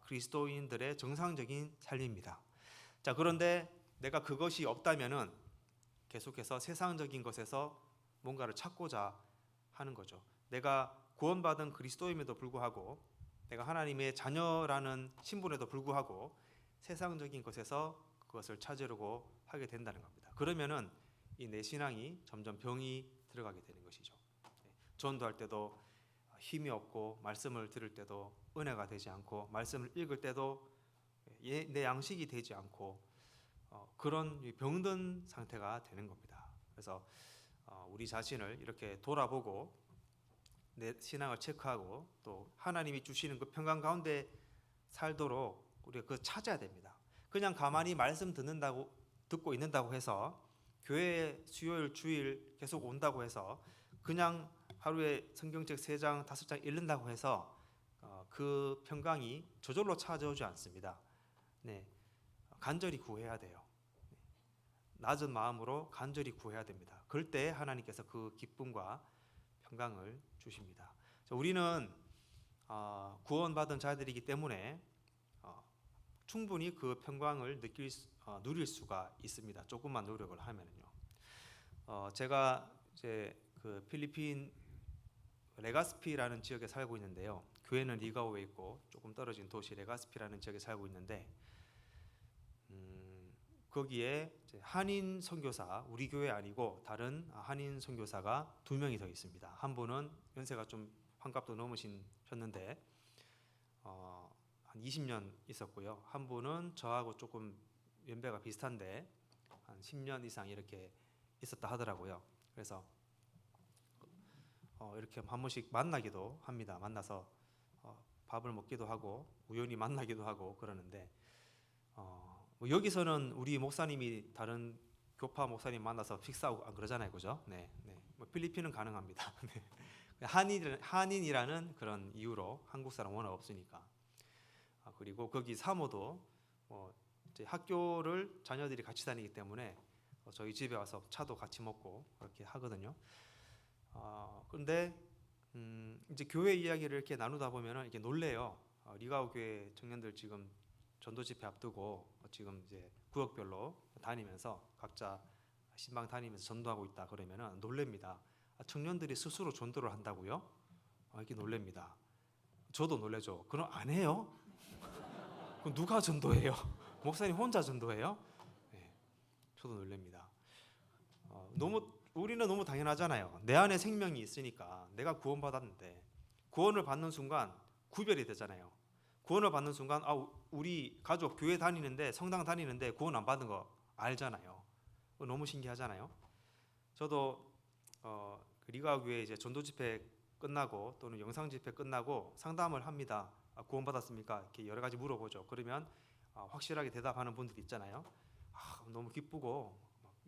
그리스도인들의 정상적인 삶입니다. 자, 그런데 내가 그것이 없다면은 계속해서 세상적인 것에서 뭔가를 찾고자 하는 거죠. 내가 구원받은 그리스도임에도 불구하고 내가 하나님의 자녀라는 신분에도 불구하고 세상적인 것에서 그것을 찾으려고 하게 된다는 겁니다. 그러면은 이 내 신앙이 점점 병이 들어가게 되는 것이죠. 전도할 때도 힘이 없고 말씀을 들을 때도 은혜가 되지 않고 말씀을 읽을 때도 내 양식이 되지 않고 그런 병든 상태가 되는 겁니다. 그래서 우리 자신을 이렇게 돌아보고 내 신앙을 체크하고 또 하나님이 주시는 그 평강 가운데 살도록 우리가 그거 찾아야 됩니다. 그냥 가만히 말씀 듣고 있는다고 해서 교회에 수요일 주일 계속 온다고 해서 그냥 하루에 성경책 3장 5장 읽는다고 해서 그 평강이 저절로 찾아오지 않습니다. 네, 간절히 구해야 돼요. 낮은 마음으로 간절히 구해야 됩니다. 그럴 때 하나님께서 그 기쁨과 평강을 주십니다. 우리는 구원받은 자들이기 때문에 충분히 그 평강을 누릴 수가 있습니다. 조금만 노력을 하면요. 제가 이제 그 필리핀 레가스피라는 지역에 살고 있는데요. 교회는 리가오에 있고 조금 떨어진 도시 레가스피라는 지역에 살고 있는데 거기에 한인 선교사, 우리 교회 아니고 다른 한인 선교사가 2명이 더 있습니다. 한 분은 연세가 좀 환갑도 넘으셨는데 한 20년 있었고요. 한 분은 저하고 조금 연배가 비슷한데 한 10년 이상 이렇게 있었다 하더라고요. 그래서 이렇게 한 번씩 만나기도 합니다. 만나서 밥을 먹기도 하고 우연히 만나기도 하고 그러는데 뭐 여기서는 우리 목사님이 다른 교파 목사님 만나서 식사하고 안 그러잖아요, 그죠? 네, 네. 뭐 필리핀은 가능합니다. 네. 한인이라는 그런 이유로 한국 사람 워낙 없으니까. 그리고 거기 사모도 이제 학교를 자녀들이 같이 다니기 때문에 저희 집에 와서 차도 같이 먹고 그렇게 하거든요. 그런데 이제 교회 이야기를 이렇게 나누다 보면은 이게 놀래요. 리가오 교회 청년들 지금 전도 집회 앞두고 지금 이제 구역별로 다니면서 각자 신방 다니면서 전도하고 있다 그러면은 놀랍니다. 청년들이 스스로 전도를 한다고요? 이게 놀랍니다. 저도 놀래죠. 그럼 안 해요? 그럼 누가 전도해요? 목사님 혼자 전도해요? 네, 저도 놀랍니다. 우리는 너무 당연하잖아요. 내 안에 생명이 있으니까 내가 구원받았는데 구원을 받는 순간 구별이 되잖아요. 구원을 받는 순간 우리 가족 교회 다니는데 성당 다니는데 구원 안 받은 거 알잖아요. 너무 신기하잖아요. 저도 그 리가오 교회 이제 전도 집회 끝나고 또는 영상 집회 끝나고 상담을 합니다. 구원 받았습니까? 이렇게 여러 가지 물어보죠. 그러면 확실하게 대답하는 분들이 있잖아요. 너무 기쁘고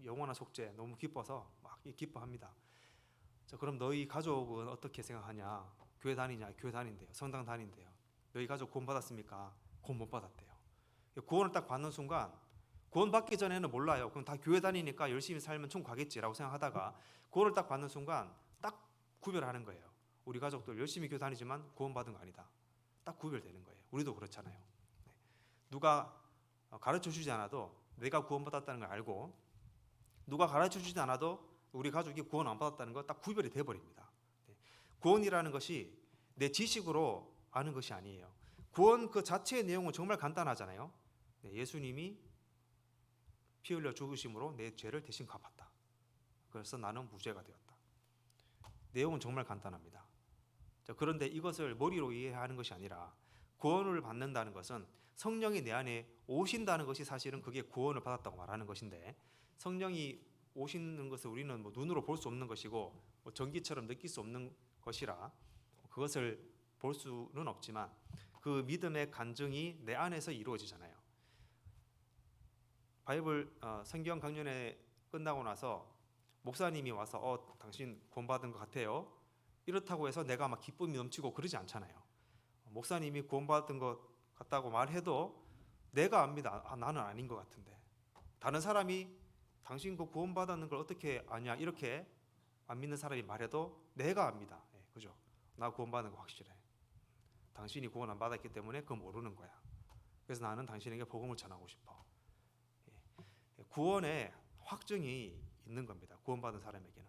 영원한 속죄 너무 기뻐서 막 기뻐합니다. 자, 그럼 너희 가족은 어떻게 생각하냐? 교회 다니냐? 교회 다닌대요. 성당 다닌대요. 너희 가족 구원 받았습니까? 구원 못 받았대요. 구원을 딱 받는 순간 구원 받기 전에는 몰라요. 그럼 다 교회 다니니까 열심히 살면 천국 가겠지라고 생각하다가 구원을 딱 받는 순간 딱 구별하는 거예요. 우리 가족들 열심히 교회 다니지만 구원 받은 거 아니다. 딱 구별되는 거예요. 우리도 그렇잖아요. 누가 가르쳐 주지 않아도 내가 구원 받았다는 걸 알고 누가 가르쳐 주지 않아도 우리 가족이 구원 안 받았다는 거 딱 구별이 돼 버립니다. 구원이라는 것이 내 지식으로 아는 것이 아니에요. 구원 그 자체의 내용은 정말 간단하잖아요. 예수님이 피 흘려 죽으심으로 내 죄를 대신 갚았다. 그래서 나는 무죄가 되었다. 내용은 정말 간단합니다. 자, 그런데 이것을 머리로 이해하는 것이 아니라 구원을 받는다는 것은 성령이 내 안에 오신다는 것이 사실은 그게 구원을 받았다고 말하는 것인데 성령이 오시는 것을 우리는 눈으로 볼 수 없는 것이고 전기처럼 느낄 수 없는 것이라 그것을 볼 수는 없지만 그 믿음의 간증이 내 안에서 이루어지잖아요. 바이블 성경 강연회 끝나고 나서 목사님이 와서 당신 구원받은 것 같아요. 이렇다고 해서 내가 막 기쁨이 넘치고 그러지 않잖아요. 목사님이 구원받은 것 같다고 말해도 내가 압니다. 나는 아닌 것 같은데. 다른 사람이 당신 그 구원받았는 걸 어떻게 아냐 이렇게 안 믿는 사람이 말해도 내가 압니다. 그죠? 나 구원받은 거 확실해. 당신이 구원 안 받았기 때문에 그거 모르는 거야. 그래서 나는 당신에게 복음을 전하고 싶어. 구원의 확증이 있는 겁니다. 구원받은 사람에게는.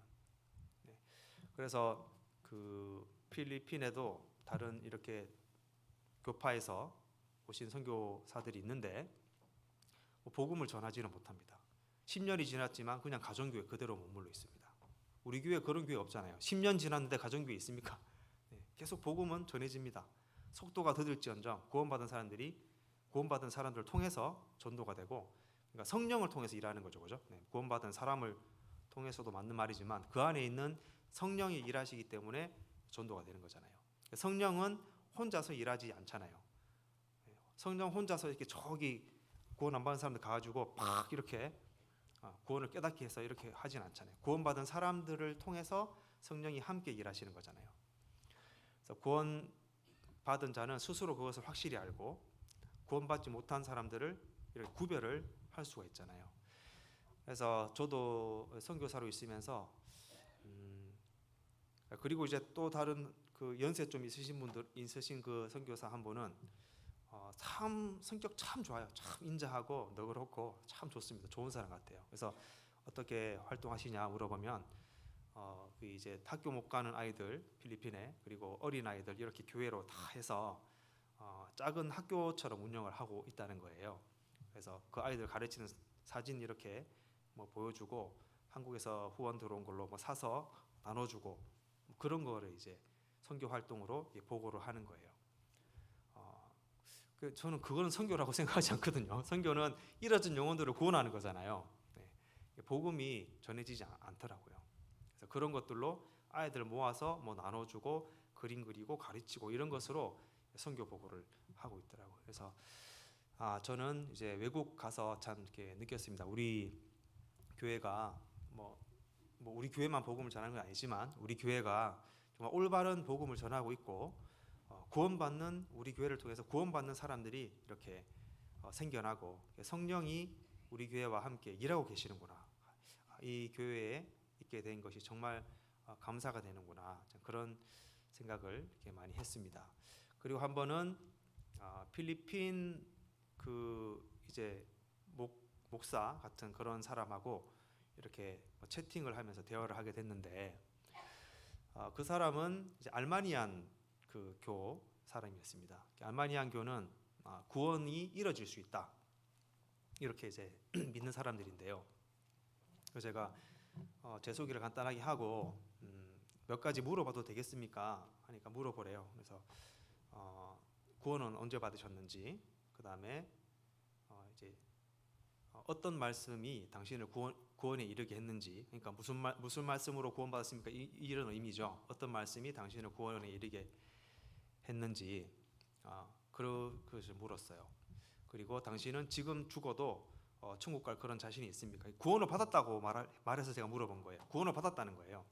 그래서 그 필리핀에도 다른 이렇게 교파에서 오신 선교사들이 있는데 복음을 전하지는 못합니다. 10년이 지났지만 그냥 가정교회 그대로 머물러 있습니다. 우리 교회 그런 교회 없잖아요. 10년 지났는데 가정교회 있습니까? 계속 복음은 전해집니다. 속도가 더딜지언정 구원받은 사람들을 통해서 전도가 되고, 그러니까 성령을 통해서 일하는 거죠, 그죠? 구원받은 사람을 통해서도 맞는 말이지만 그 안에 있는 성령이 일하시기 때문에 전도가 되는 거잖아요. 성령은 혼자서 일하지 않잖아요. 성령 혼자서 이렇게 저기 구원 안 받은 사람들 가가지고 막 이렇게 구원을 깨닫게 해서 이렇게 하진 않잖아요. 구원받은 사람들을 통해서 성령이 함께 일하시는 거잖아요. 그래서 구원받은 자는 스스로 그것을 확실히 알고 구원받지 못한 사람들을 이렇게 구별을 할 수가 있잖아요. 그래서 저도 선교사로 있으면서 그리고 이제 또 다른 그 연세 좀 있으신 그 선교사 한 분은 참 성격 참 좋아요. 참 인자하고 너그럽고 참 좋습니다. 좋은 사람 같아요. 그래서 어떻게 활동하시냐 물어보면 그 이제 학교 못 가는 아이들 필리핀에 그리고 어린 아이들 이렇게 교회로 다 해서 작은 학교처럼 운영을 하고 있다는 거예요. 그래서 그 아이들 가르치는 사진 이렇게 뭐 보여주고 한국에서 후원 들어온 걸로 뭐 사서 나눠주고 그런 거를 이제 선교 활동으로 보고를 하는 거예요. 저는 그거는 선교라고 생각하지 않거든요. 선교는 잃어진 영혼들을 구원하는 거잖아요. 복음이 전해지지 않더라고요. 그래서 그런 것들로 아이들 모아서 뭐 나눠주고 그림 그리고 가르치고 이런 것으로 선교 보고를 하고 있더라고요. 그래서 저는 이제 외국 가서 참 이렇게 느꼈습니다. 우리 교회가 우리 교회만 복음을 전하는 건 아니지만 우리 교회가 정말 올바른 복음을 전하고 있고 구원받는 우리 교회를 통해서 구원받는 사람들이 이렇게 생겨나고 성령이 우리 교회와 함께 일하고 계시는구나. 이 교회에 있게 된 것이 정말 감사가 되는구나. 그런 생각을 이렇게 많이 했습니다. 그리고 한 번은 필리핀 이제 목사 같은 그런 사람하고 이렇게 채팅을 하면서 대화를 하게 됐는데 그 사람은 이제 알마니안 교 사람이었습니다. 알마니안 교는 구원이 이뤄질 수 있다 이렇게 이제 믿는 사람들인데요. 그래서 제가 제 소개를 간단하게 하고 몇 가지 물어봐도 되겠습니까? 하니까 물어보래요. 그래서 구원은 언제 받으셨는지, 그 다음에 이제 어떤 말씀이 당신을 구원에 이르게 했는지, 그러니까 무슨 말씀으로 구원받았습니까? 이런 의미죠. 어떤 말씀이 당신을 구원에 이르게 했는지 그것을 물었어요. 그리고 당신은 지금 죽어도 천국 갈 그런 자신이 있습니까? 구원을 받았다고 말해서 제가 물어본 거예요. 구원을 받았다는 거예요.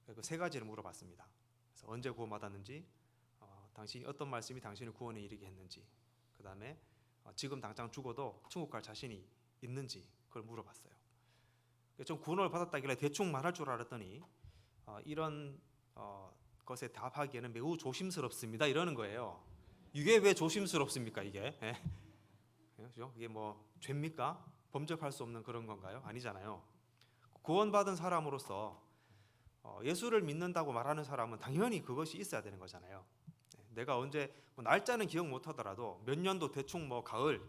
그 세 가지를 물어봤습니다. 그래서 언제 구원받았는지, 당신이 어떤 말씀이 당신을 구원에 이르게 했는지, 그 다음에 지금 당장 죽어도 천국 갈 자신이 있는지 그걸 물어봤어요. 좀 구원을 받았다길래 대충 말할 줄 알았더니 이런 것에 답하기에는 매우 조심스럽습니다 이러는 거예요. 이게 왜 조심스럽습니까 이게? 그렇죠? 이게 뭐 죄입니까? 범접할 수 없는 그런 건가요? 아니잖아요. 구원받은 사람으로서 예수를 믿는다고 말하는 사람은 당연히 그것이 있어야 되는 거잖아요. 내가 언제 날짜는 기억 못 하더라도 몇 년도 대충 가을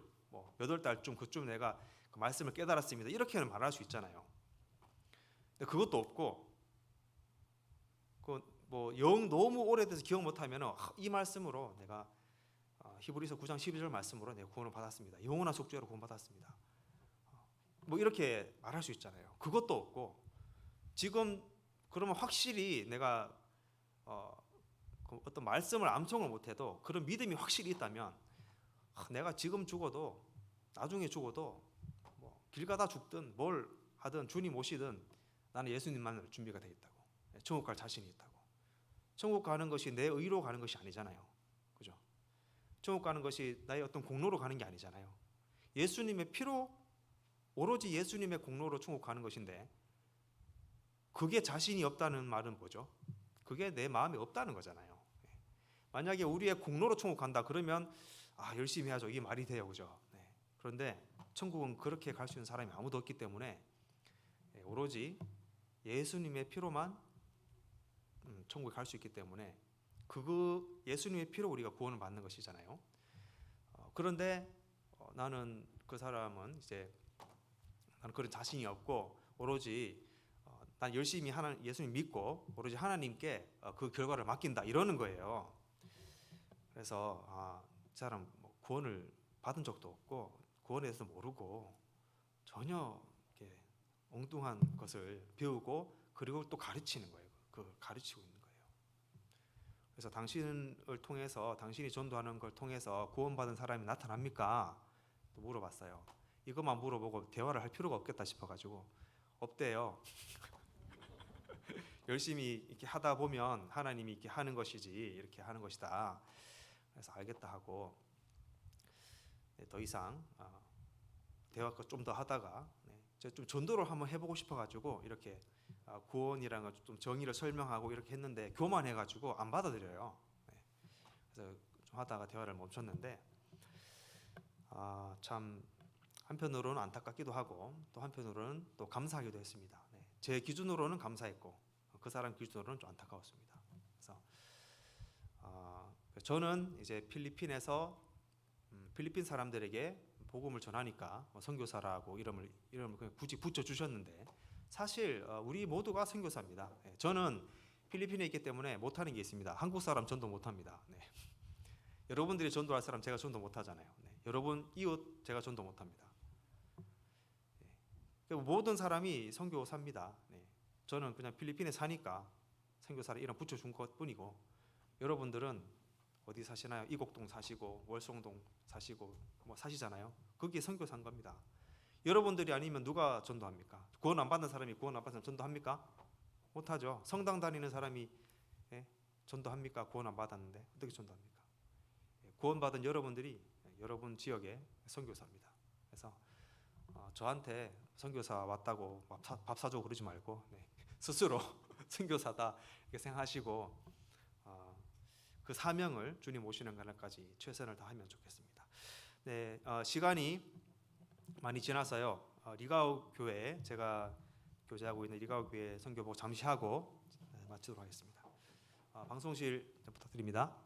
몇 월 달쯤 그쯤 내가 그 말씀을 깨달았습니다 이렇게는 말할 수 있잖아요. 근데 그것도 없고 영 너무 오래돼서 기억 못 하면 이 말씀으로 내가 히브리서 9장 12절 말씀으로 내가 구원을 받았습니다. 영원한 속죄로 구원받았습니다. 이렇게 말할 수 있잖아요. 그것도 없고 지금 그러면 확실히 내가 어떤 말씀을 암송을 못해도 그런 믿음이 확실히 있다면 내가 지금 죽어도 나중에 죽어도 길 가다 죽든 뭘 하든 주님 오시든 나는 예수님만으로 준비가 되어 있다고, 천국 갈 자신이 있다고. 천국 가는 것이 내 의로 가는 것이 아니잖아요. 그죠? 천국 가는 것이 나의 어떤 공로로 가는 게 아니잖아요. 예수님의 피로, 오로지 예수님의 공로로 천국 가는 것인데 그게 자신이 없다는 말은 뭐죠? 그게 내 마음에 없다는 거잖아요. 만약에 우리의 공로로 천국 간다 그러면 열심히 해야죠. 이게 말이 돼요. 그죠? 그런데 천국은 그렇게 갈 수 있는 사람이 아무도 없기 때문에 오로지 예수님의 피로만 천국에 갈 수 있기 때문에 예수님의 피로 우리가 구원을 받는 것이잖아요. 그런데 나는 그 사람은 이제 나는 그런 자신이 없고 오로지 난 열심히 예수님 믿고 오로지 하나님께 그 결과를 맡긴다 이러는 거예요. 그래서 이 사람 구원을 받은 적도 없고 구원에 대해서 모르고 전혀 이렇게 엉뚱한 것을 배우고 그리고 또 가르치는 거예요. 가르치고 있는 거예요. 그래서 당신을 통해서 당신이 전도하는 걸 통해서 구원받은 사람이 나타납니까? 또 물어봤어요. 이것만 물어보고 대화를 할 필요가 없겠다 싶어가지고 없대요. 열심히 이렇게 하다 보면 하나님이 이렇게 하는 것이지 이렇게 하는 것이다. 그래서 알겠다 하고 더 이상 대화 좀 더 하다가 제가 좀 전도를 한번 해보고 싶어가지고 이렇게 구원이라는 걸 좀 정의를 설명하고 이렇게 했는데 교만해가지고 안 받아들여요. 그래서 좀 하다가 대화를 멈췄는데 참 한편으로는 안타깝기도 하고 또 한편으로는 또 감사하기도 했습니다. 제 기준으로는 감사했고 그 사람 기준으로는 좀 안타까웠습니다. 그래서 저는 이제 필리핀에서 필리핀 사람들에게 복음을 전하니까 선교사라고 이름을 그냥 굳이 붙여 주셨는데 사실 우리 모두가 선교사입니다. 저는 필리핀에 있기 때문에 못하는 게 있습니다. 한국 사람 전도 못합니다. 여러분들이 전도할 사람 제가 전도 못하잖아요. 여러분 이웃 제가 전도 못합니다. 모든 사람이 선교사입니다. 저는 그냥 필리핀에 사니까 선교사를 이름 붙여준 것뿐이고 여러분들은 어디 사시나요? 이곡동 사시고 월성동 사시고 뭐 사시잖아요. 거기에 선교사인 겁니다. 여러분들이 아니면 누가 전도합니까? 구원 안 받는 사람이 구원 안 받는 사람 전도합니까? 못하죠. 성당 다니는 사람이 전도합니까? 구원 안 받았는데 어떻게 전도합니까? 구원받은 여러분들이 여러분 지역의 선교사입니다. 그래서 저한테 선교사 왔다고 밥 사주고 그러지 말고 스스로 선교사다 이렇게 생각하시고 그 사명을 주님 오시는 날까지 최선을 다하면 좋겠습니다. 네, 시간이 많이 지나서요. 리가오 교회 제가 교제하고 있는 리가오 교회 선교복 잠시 하고 마치도록 하겠습니다. 방송실 부탁드립니다.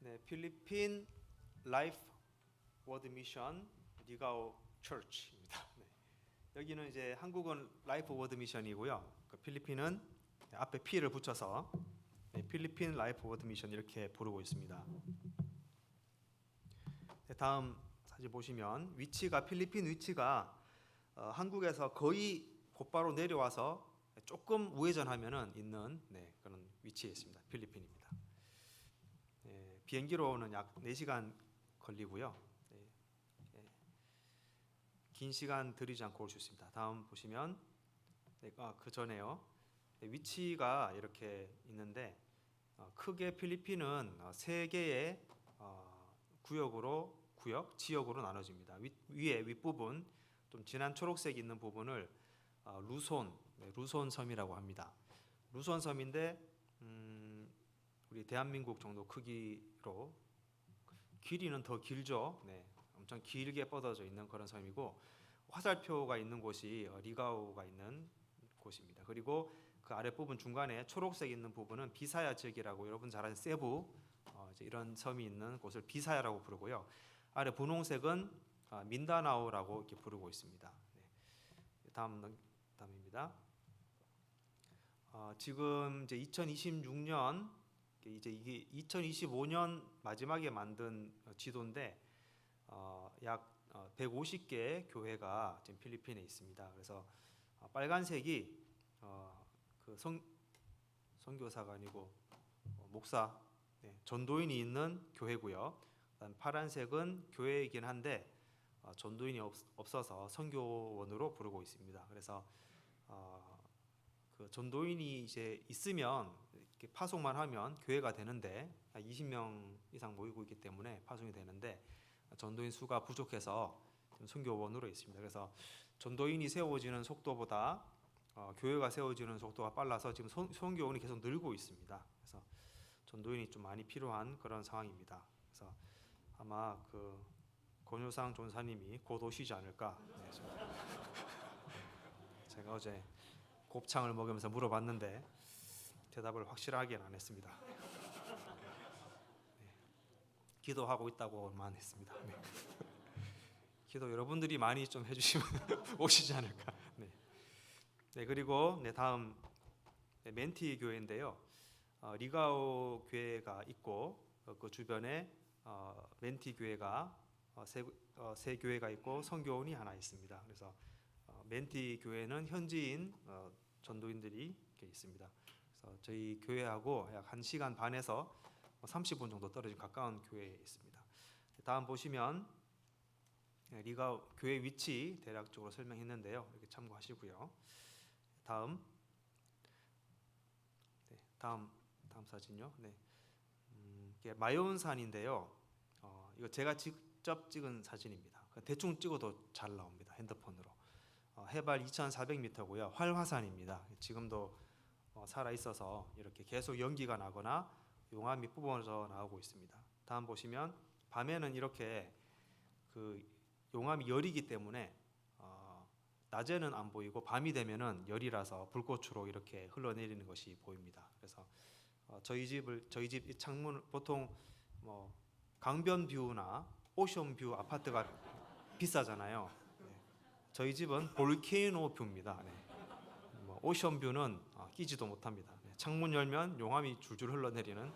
네, 필리핀 라이프 워드 미션 리가오 처치입니다. 네. 여기는 이제 한국은 라이프 워드 미션이고요. 그 필리핀은 앞에 P를 붙여서 필리핀 라이프 워드 미션 이렇게 부르고 있습니다. 네, 다음 사진 보시면 위치가 필리핀 위치가 한국에서 거의 곧바로 내려와서 조금 우회전하면은 있는 그런 위치에 있습니다. 필리핀입니다. 비행기로는 약 4시간 걸리고요. 긴 시간 들이지 않고 올 수 있습니다. 다음 보시면 그 전에요. 위치가 이렇게 있는데 크게 필리핀은 3개의 지역으로 나눠집니다. 위에 윗부분 좀 진한 초록색 있는 부분을 루손 섬이라고 합니다. 루손 섬인데 우리 대한민국 정도 크기로 길이는 더 길죠. 엄청 길게 뻗어져 있는 그런 섬이고 화살표가 있는 곳이 리가오가 있는 곳입니다. 그리고 그 아랫부분 중간에 초록색 있는 부분은 비사야 지역이라고 여러분 잘 아는 세부 이런 섬이 있는 곳을 비사야라고 부르고요. 아래 분홍색은 민다나오라고 이렇게 부르고 있습니다. 다음입니다. 지금 이제 2026년 이제 이게 2025년 마지막에 만든 지도인데 약 150개 교회가 지금 필리핀에 있습니다. 그래서 빨간색이 그 선교사가 아니고 목사, 전도인이 있는 교회고요. 파란색은 교회이긴 한데 전도인이 없어서 선교원으로 부르고 있습니다. 그래서 그 전도인이 이제 있으면 이렇게 파송만 하면 교회가 되는데 20명 이상 모이고 있기 때문에 파송이 되는데 전도인 수가 부족해서 지금 선교원으로 있습니다. 그래서 전도인이 세워지는 속도보다 교회가 세워지는 속도가 빨라서 지금 선교원이 계속 늘고 있습니다. 그래서 전도인이 좀 많이 필요한 그런 상황입니다. 그래서 아마 그 권효상 전사님이 곧 오시지 않을까. 제가 어제 곱창을 먹으면서 물어봤는데 대답을 확실하게는 안 했습니다. 기도하고 있다고만 했습니다. 기도 여러분들이 많이 좀 해주시면 오시지 않을까. 그리고 다음 멘티 교회인데요. 리가오 교회가 있고 그 주변에 멘티 교회가 세 교회가 있고 선교원이 하나 있습니다. 그래서 멘티 교회는 현지인 전도인들이 있습니다. 그래서 저희 교회하고 약 1시간 반에서 30분 정도 떨어진 가까운 교회에 있습니다. 다음 보시면 리가오 교회 위치 대략적으로 설명했는데요. 이렇게 참고하시고요. 다음 사진요. 이게 마요운산인데요. 이거 제가 직접 찍은 사진입니다. 대충 찍어도 잘 나옵니다. 핸드폰으로. 해발 2,400m고요. 활화산입니다. 지금도 살아 있어서 이렇게 계속 연기가 나거나 용암이 뿜어져 나오고 있습니다. 다음 보시면 밤에는 이렇게 그 용암이 열이기 때문에 낮에는 안 보이고 밤이 되면은 열이라서 불꽃으로 이렇게 흘러내리는 것이 보입니다. 그래서 저희 집 이 창문 보통 뭐 강변 뷰나 오션 뷰 아파트가 비싸잖아요. 네. 저희 집은 볼케이노 뷰입니다. 네. 뭐 오션 뷰는 끼지도 못합니다. 네. 창문 열면 용암이 줄줄 흘러내리는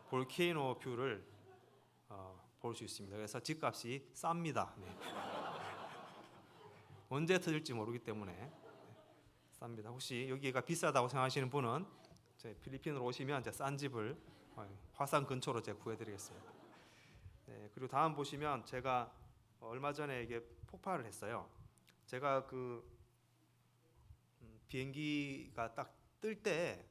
볼케이노 뷰를 볼 수 있습니다. 그래서 집값이 쌉니다. 네. 언제 터질지 모르기 때문에 쌉니다. 혹시 여기가 비싸다고 생각하시는 분은 제 필리핀으로 오시면 이제 싼 집을 화산 근처로 제가 구해드리겠습니다. 네, 그리고 다음 보시면 제가 얼마 전에 이게 폭발을 했어요. 제가 그 비행기가 딱 뜰 때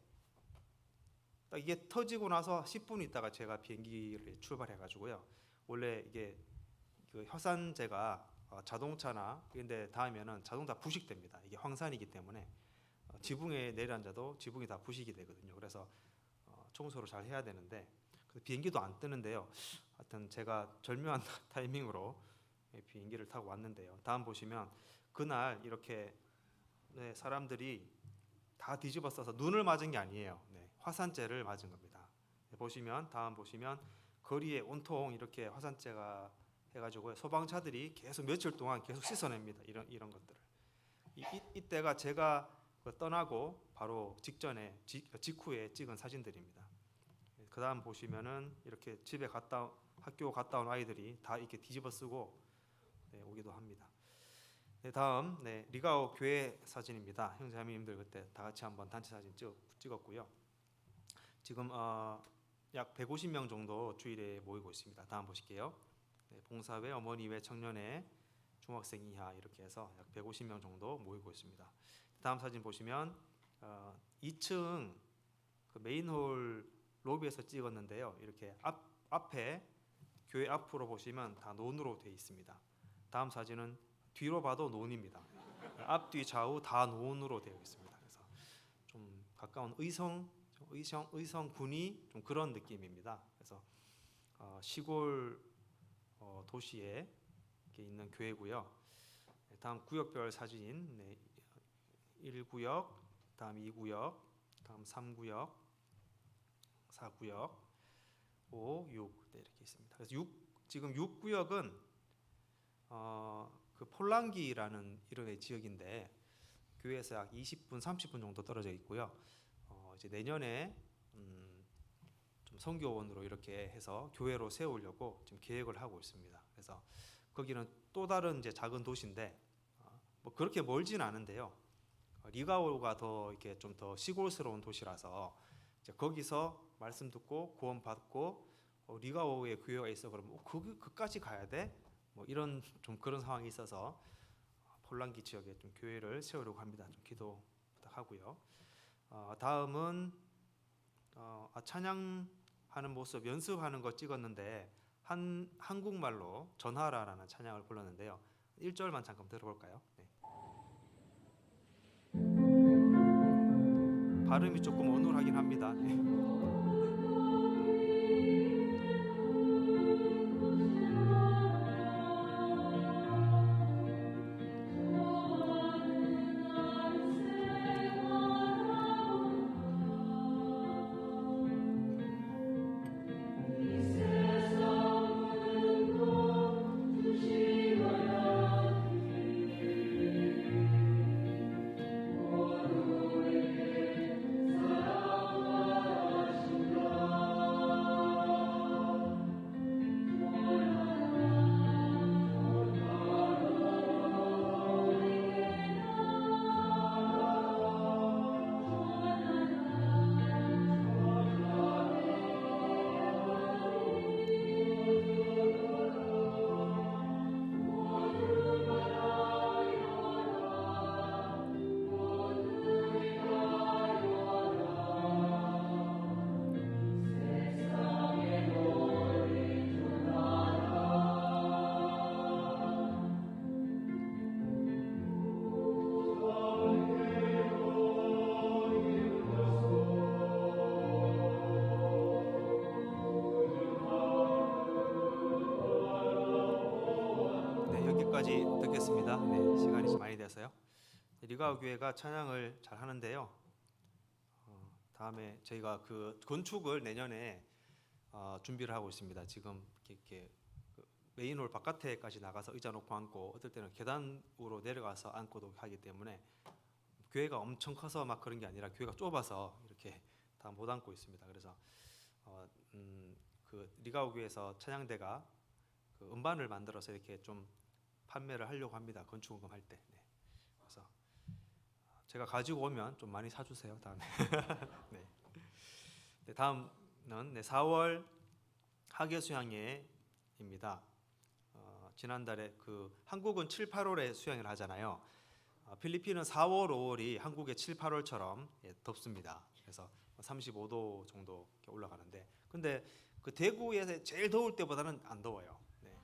딱 이게 터지고 나서 10분 있다가 제가 비행기를 출발해가지고요. 원래 이게 그 화산재가 자동차나 이런데 닿으면은 자동차 부식됩니다. 이게 황산이기 때문에 지붕에 내려앉아도 지붕이 다 부식이 되거든요. 그래서 청소를 잘 해야 되는데 비행기도 안 뜨는데요. 하여튼 제가 절묘한 타이밍으로 비행기를 타고 왔는데요. 다음 보시면 그날 이렇게 사람들이 다 뒤집어 써서 눈을 맞은 게 아니에요. 화산재를 맞은 겁니다. 보시면 다음 보시면 거리에 온통 이렇게 화산재가 해가지고 소방차들이 계속 며칠 동안 계속 씻어냅니다. 이런 것들을. 이때가 제가 떠나고 바로 직후에 찍은 사진들입니다. 그 다음 보시면은 이렇게 학교 갔다 온 아이들이 다 이렇게 뒤집어 쓰고 오기도 합니다. 다음 리가오 교회 사진입니다. 형제자매님들 그때 다 같이 한번 단체 사진 찍었고요. 지금 약 150명 정도 주일에 모이고 있습니다. 다음 보실게요. 봉사회, 어머니회, 청년회, 중학생 이하 이렇게 해서 약 150명 정도 모이고 있습니다. 다음 사진 보시면 2층 그 메인홀 로비에서 찍었는데요. 이렇게 앞에 교회 앞으로 보시면 다 논으로 되어 있습니다. 다음 사진은 뒤로 봐도 논입니다. 앞뒤 좌우 다 논으로 되어 있습니다. 그래서 좀 가까운 의성군이 좀 그런 느낌입니다. 그래서 시골 도시에 있는 교회고요. 다음 구역별 사진 1구역, 다음 2구역, 다음 3구역, 4구역, 5, 6 이렇게 있습니다. 그래서 지금 6구역은 그 폴랑기라는 이름의 지역인데 교회에서 약 20분, 30분 정도 떨어져 있고요. 이제 내년에 좀 선교원으로 이렇게 해서 교회로 세우려고 지금 계획을 하고 있습니다. 그래서 거기는 또 다른 이제 작은 도시인데 뭐 그렇게 멀진 않은데요. 리가오가 더 이렇게 좀 더 시골스러운 도시라서 이제 거기서 말씀 듣고 구원 받고 리가오에 교회가 있어 그러면 그까지 가야 돼? 뭐 이런 좀 그런 상황이 있어서 폴랑기 지역에 좀 교회를 세우려고 합니다. 좀 기도 부탁하고요. 다음은 찬양하는 모습 연습하는 거 찍었는데 한국말로 전하라라는 찬양을 불렀는데요. 1절만 잠깐 들어볼까요? 네. 발음이 조금 어눌하긴 합니다. 네. 계세요? 리가오 교회가 찬양을 잘 하는데요. 다음에 저희가 그 건축을 내년에 준비를 하고 있습니다. 지금 이렇게 그 메인홀 바깥에까지 나가서 의자 놓고 앉고, 어떨 때는 계단으로 내려가서 앉고도 하기 때문에 교회가 엄청 커서 막 그런 게 아니라 교회가 좁아서 이렇게 다 못 앉고 있습니다. 그래서 그 리가오 교회에서 찬양대가 그 음반을 만들어서 이렇게 좀 판매를 하려고 합니다. 건축금 할 때. 네. 그래서 제가 가지고 오면 좀 많이 사주세요. 다음에. 네. 네, 다음은 4월 학예 수양회입니다. 지난달에 그 한국은 7, 8월에 수양을 하잖아요. 필리핀은 4월, 5월이 한국의 7, 8월처럼 덥습니다. 그래서 35도 정도 올라가는데, 근데 그 대구에 제일 더울 때보다는 안 더워요. 네.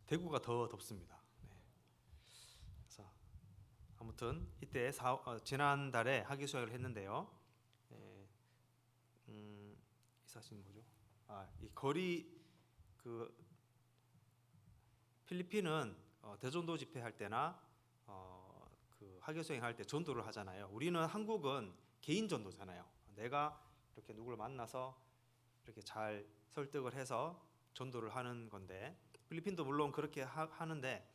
대구가 더 덥습니다. 네. 그래서 아무튼 이때 지난달에 학예 수양을 했는데요. 이 사진 뭐죠? 이 거리 그 필리핀은 대전도 집회할 때나 그 학예 수행할 때 전도를 하잖아요. 우리는 한국은 개인 전도잖아요. 내가 이렇게 누구를 만나서 이렇게 잘 설득을 해서 전도를 하는 건데, 필리핀도 물론 그렇게 하는데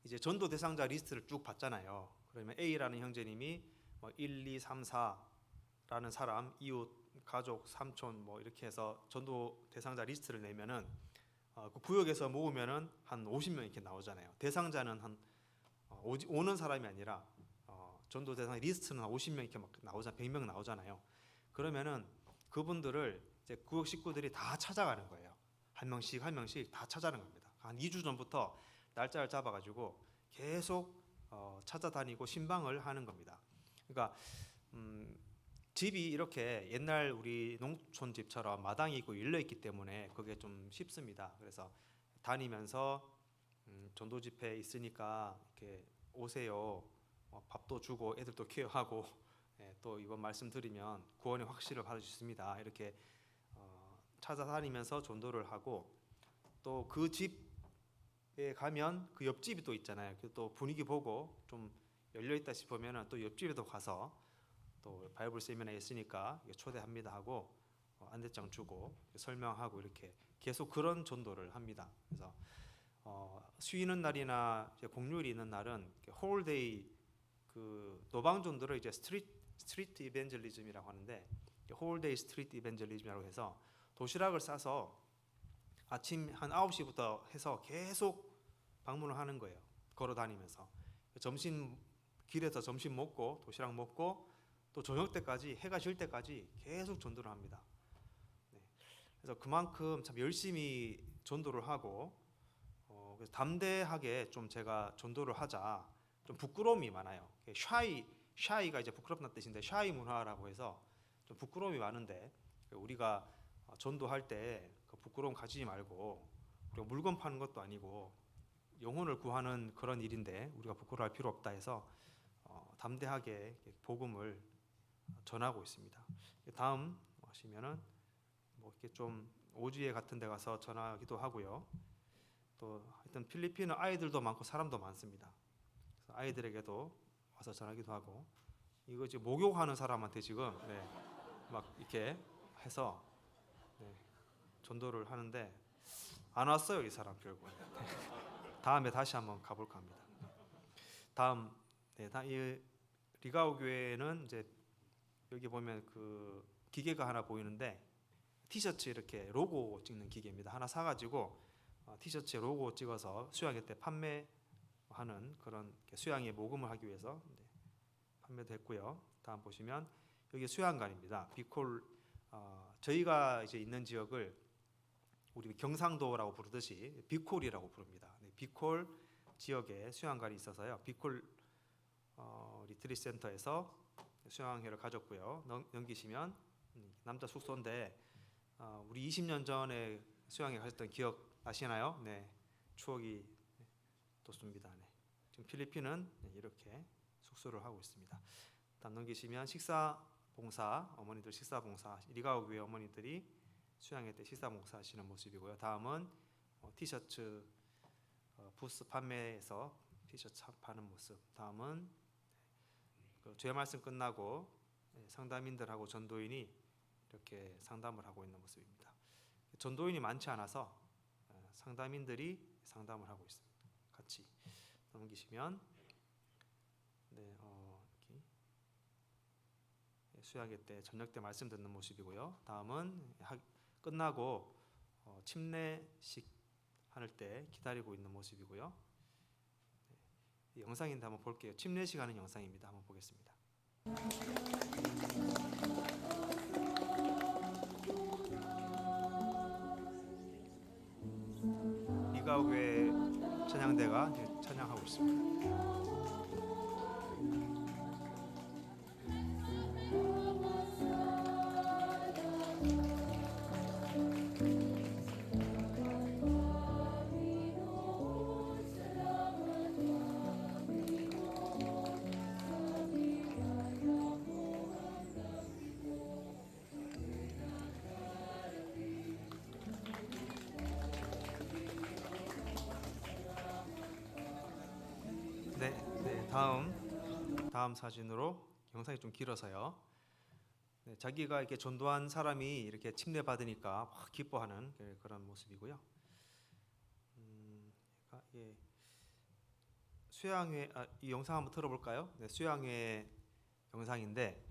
이제 전도 대상자 리스트를 쭉 봤잖아요. 그러면 A라는 형제님이 뭐 1, 2, 3, 4라는 사람, 이웃, 가족, 삼촌 뭐 이렇게 해서 전도 대상자 리스트를 내면은 그 구역에서 모으면은 한 50명 이렇게 나오잖아요. 대상자는 한 오는 사람이 아니라 전도 대상 리스트는 한 50명 이렇게 막 나오자, 100명 나오잖아요. 그러면은 그분들을 이제 구역 식구들이 다 찾아가는 거예요. 한 명씩 한 명씩 다 찾아가는 겁니다. 한 2주 전부터 날짜를 잡아가지고 계속 찾아다니고 신방을 하는 겁니다. 그러니까 집이 이렇게 옛날 우리 농촌 집처럼 마당이 있고 열려 있기 때문에 그게 좀 쉽습니다. 그래서 다니면서 전도 집회 있으니까 이렇게 오세요. 밥도 주고 애들도 케어하고 또 이번 말씀 들으면 구원의 확신을 받을 수 있습니다. 이렇게 찾아다니면서 전도를 하고, 또 그 집에 가면 그 옆집이 또 있잖아요. 또 분위기 보고 좀 열려 있다 싶으면 또 옆집에도 가서 또 바이블 세미나에 있으니까 초대합니다 하고 안대장 주고 설명하고 이렇게 계속 그런 전도를 합니다. 그래서 쉬는 날이나 공휴일이 있는 날은 홀데이 그 노방 전도를 이제 스트리트 이벤젤리즘이라고 하는데, 홀데이 스트리트 이벤젤리즘이라고 해서 도시락을 싸서 아침 한 9시부터 해서 계속 방문을 하는 거예요. 걸어 다니면서 점심 길에서 점심 먹고 도시락 먹고 또 저녁 때까지, 해가 질 때까지 계속 전도를 합니다. 네. 그래서 그만큼 참 열심히 전도를 하고 그래서 담대하게 좀 제가 전도를 하자, 좀 부끄러움이 많아요. 샤이가 이제 부끄럽다는 뜻인데 샤이 문화라고 해서 좀 부끄러움이 많은데, 우리가 전도할 때 그 부끄러움 가지지 말고, 우리가 물건 파는 것도 아니고 영혼을 구하는 그런 일인데 우리가 부끄러워할 필요 없다 해서 담대하게 복음을 전하고 있습니다. 다음 하시면은 뭐 이렇게 좀 오지회 같은 데 가서 전하기도 하고요. 또 하여튼 필리핀은 아이들도 많고 사람도 많습니다. 그래서 아이들에게도 와서 전하기도 하고, 이거 지금 목욕하는 사람한테 지금 막 이렇게 해서 전도를 하는데 안 왔어요, 이 사람 결국. 다음에 다시 한번 가볼까 합니다. 다음 이 리가오 교회는 이제 여기 보면 그 기계가 하나 보이는데 티셔츠 이렇게 로고 찍는 기계입니다. 하나 사가지고 티셔츠에 로고 찍어서 수양회 때 판매하는 그런 수양회 모금을 하기 위해서 판매도 했고요. 다음 보시면 여기 수양관입니다. 비콜 저희가 이제 있는 지역을 우리 경상도라고 부르듯이 비콜이라고 부릅니다. 비콜 지역에 수양관이 있어서요. 비콜 리트릿 센터에서 수양회를 가졌고요. 넘기시면 남자 숙소인데 우리 20년 전에 수양회 가셨던 기억 나시나요? 네, 추억이 돋습니다. 네. 지금 필리핀은 이렇게 숙소를 하고 있습니다. 다음 넘기시면 식사 봉사, 어머니들 식사 봉사, 리가오 교회 어머니들이 수양회 때 식사 봉사 하시는 모습이고요. 다음은 티셔츠 부스 판매에서 티셔츠 파는 모습. 다음은 그 주의 말씀 끝나고 상담인들하고 전도인이 이렇게 상담을 하고 있는 모습입니다. 전도인이 많지 않아서 상담인들이 상담을 하고 있습니다. 같이 넘기시면 이렇게 수양회 때 저녁 때 말씀 듣는 모습이고요. 다음은 끝나고 침례식 할 때 기다리고 있는 모습이고요. 영상인데 한번 볼게요. 침례식 하는 영상입니다. 한번 보겠습니다. 미가교회 찬양대가 이제 찬양하고 있습니다. 다음 사진으로 영상이 좀 길어서요. 자기가 이렇게 전도한 사람이 이렇게 침례 받으니까 막 기뻐하는 그런 모습이고요. 수양회 이 영상 한번 들어볼까요? 수양회 영상인데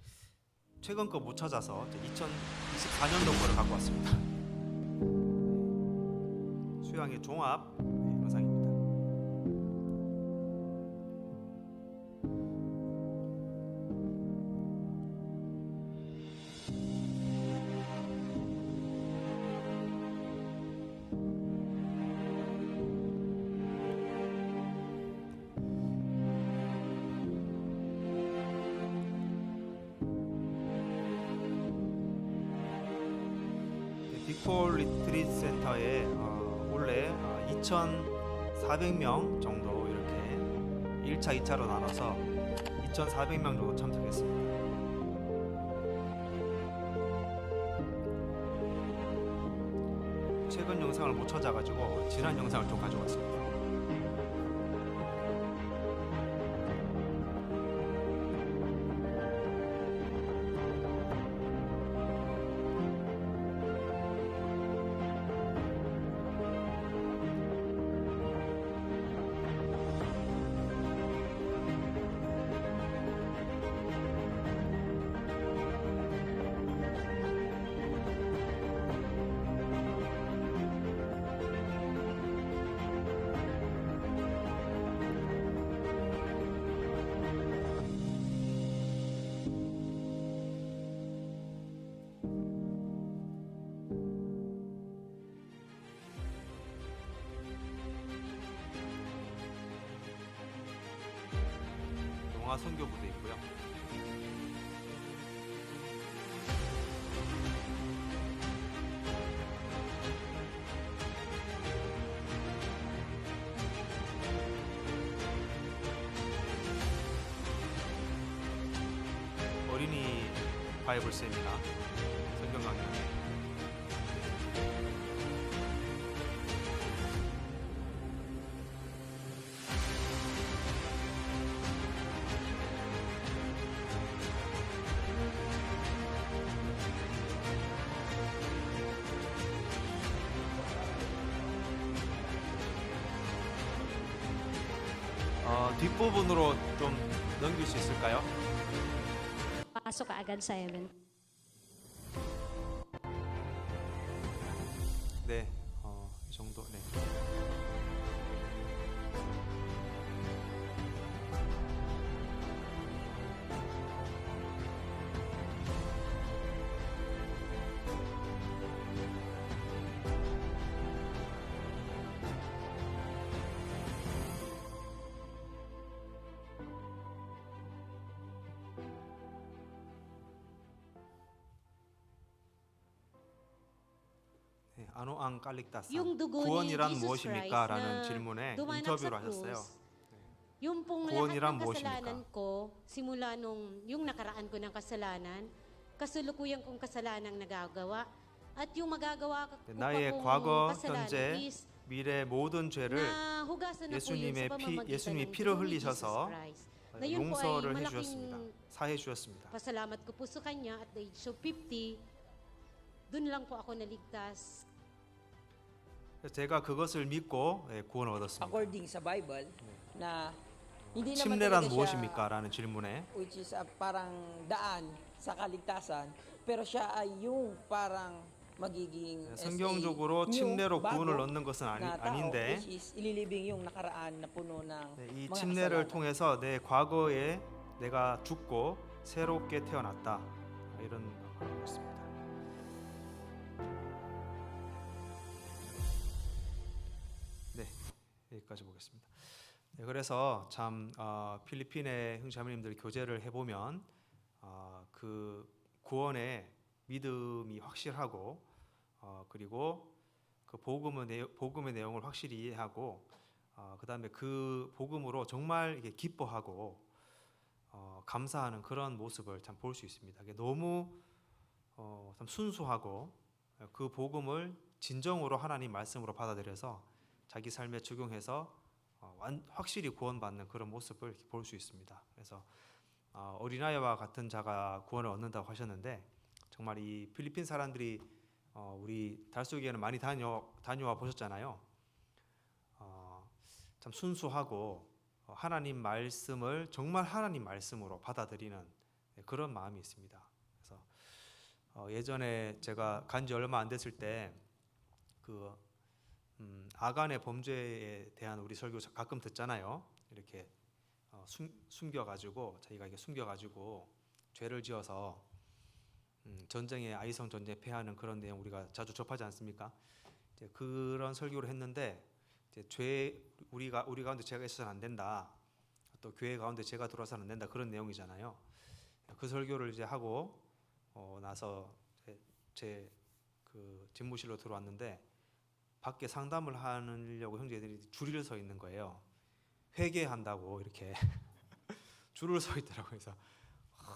최근 거 못 찾아서 2024년도 거를 갖고 왔습니다. 수양회 종합 영상입니다. 빅폴 리트릿 센터에 원래 2,400명 정도 이렇게 1차, 2차로 나눠서 2,400명 정도 참석했습니다. 최근 영상을 못 찾아가지고 지난 영상을 좀 가져왔습니다. 영화 선교부도 있고요. 어린이 바이블 세미나 성경 강연. 뒷부분으로 좀 넘길 수 있을까요? Pasok kaagad sa event. 네, 이 정도. 네. 아노앙 깔릭다사 Yung dugo ni 구원이란 Jesus 무엇입니까? Christ 라는 na 질문에 dumanak 인터뷰를 sa 하셨어요. krus, yung pong 구원이란 lahat ng kasalanan 무엇입니까? ko, simula nung yung nakaraan ko ng kasalanan, kasalukuyan kong kasalanang nagagawa, at yung magagawa ko 나의 pa 과거, pong kasalanan 현재, is 미래 모든 죄를 na hugasan na po yun 예수님의 sa 피, pamamagitan 예수님이 ng 피를 dugo ni Jesus 흘리셔서 Christ. Na yun po ay 용서를 malaking 해주셨습니다. 사해 주셨습니다. pasalamat ko po sa Kanya at the age of 50, dun lang po ako naligtas. 그래서 제가 그것을 믿고 구원을 얻었습니다. According sa Bible, na hindi naman 침례란 talaga siya, 무엇입니까? 라는 질문에 which is parang daan sa kaligtasan, pero siya ay yung parang magiging as a 성경적으로 new, 침례로 구원을 bago 얻는 것은 na tao, 아닌데 which is ililibing yung nakaraan na puno ng 이 mga 침례를 kasalanan. 통해서 내 과거에 내가 죽고 새롭게 태어났다 이런 말을 하고 있습니다. 네, 여기까지 보겠습니다. 네, 그래서 참 필리핀의 형제자매님들 교제를 해보면 그 구원의 믿음이 확실하고 그리고 그 복음의 내용을 확실히 이해하고 그 다음에 그 복음으로 정말 이게 기뻐하고 감사하는 그런 모습을 참 볼 수 있습니다. 이게 너무 참 순수하고 그 복음을 진정으로 하나님 말씀으로 받아들여서 자기 삶에 적용해서 확실히 구원받는 그런 모습을 볼 수 있습니다. 그래서 어린아이와 같은 자가 구원을 얻는다고 하셨는데 정말 이 필리핀 사람들이 우리 달쏘기에는 많이 다녀와 보셨잖아요. 참 순수하고 하나님 말씀을 정말 하나님 말씀으로 받아들이는 그런 마음이 있습니다. 그래서 예전에 제가 간지 얼마 안 됐을 때 그 아간의 범죄에 대한 우리 설교 가끔 듣잖아요. 이렇게 숨겨가지고 자기가 이게 숨겨가지고 죄를 지어서 전쟁에 아이성 전쟁에 패하는 그런 내용 우리가 자주 접하지 않습니까? 이제 그런 설교를 했는데 이제 우리 가운데 죄가 있어서는 안 된다. 또 교회 가운데 죄가 들어와서는 안 된다. 그런 내용이잖아요. 그 설교를 이제 하고 나서 제 그 집무실로 들어왔는데 밖에 상담을 하려고 형제들이 줄을 서 있는 거예요. 회개한다고 이렇게 줄을 서 있더라고요. 그래서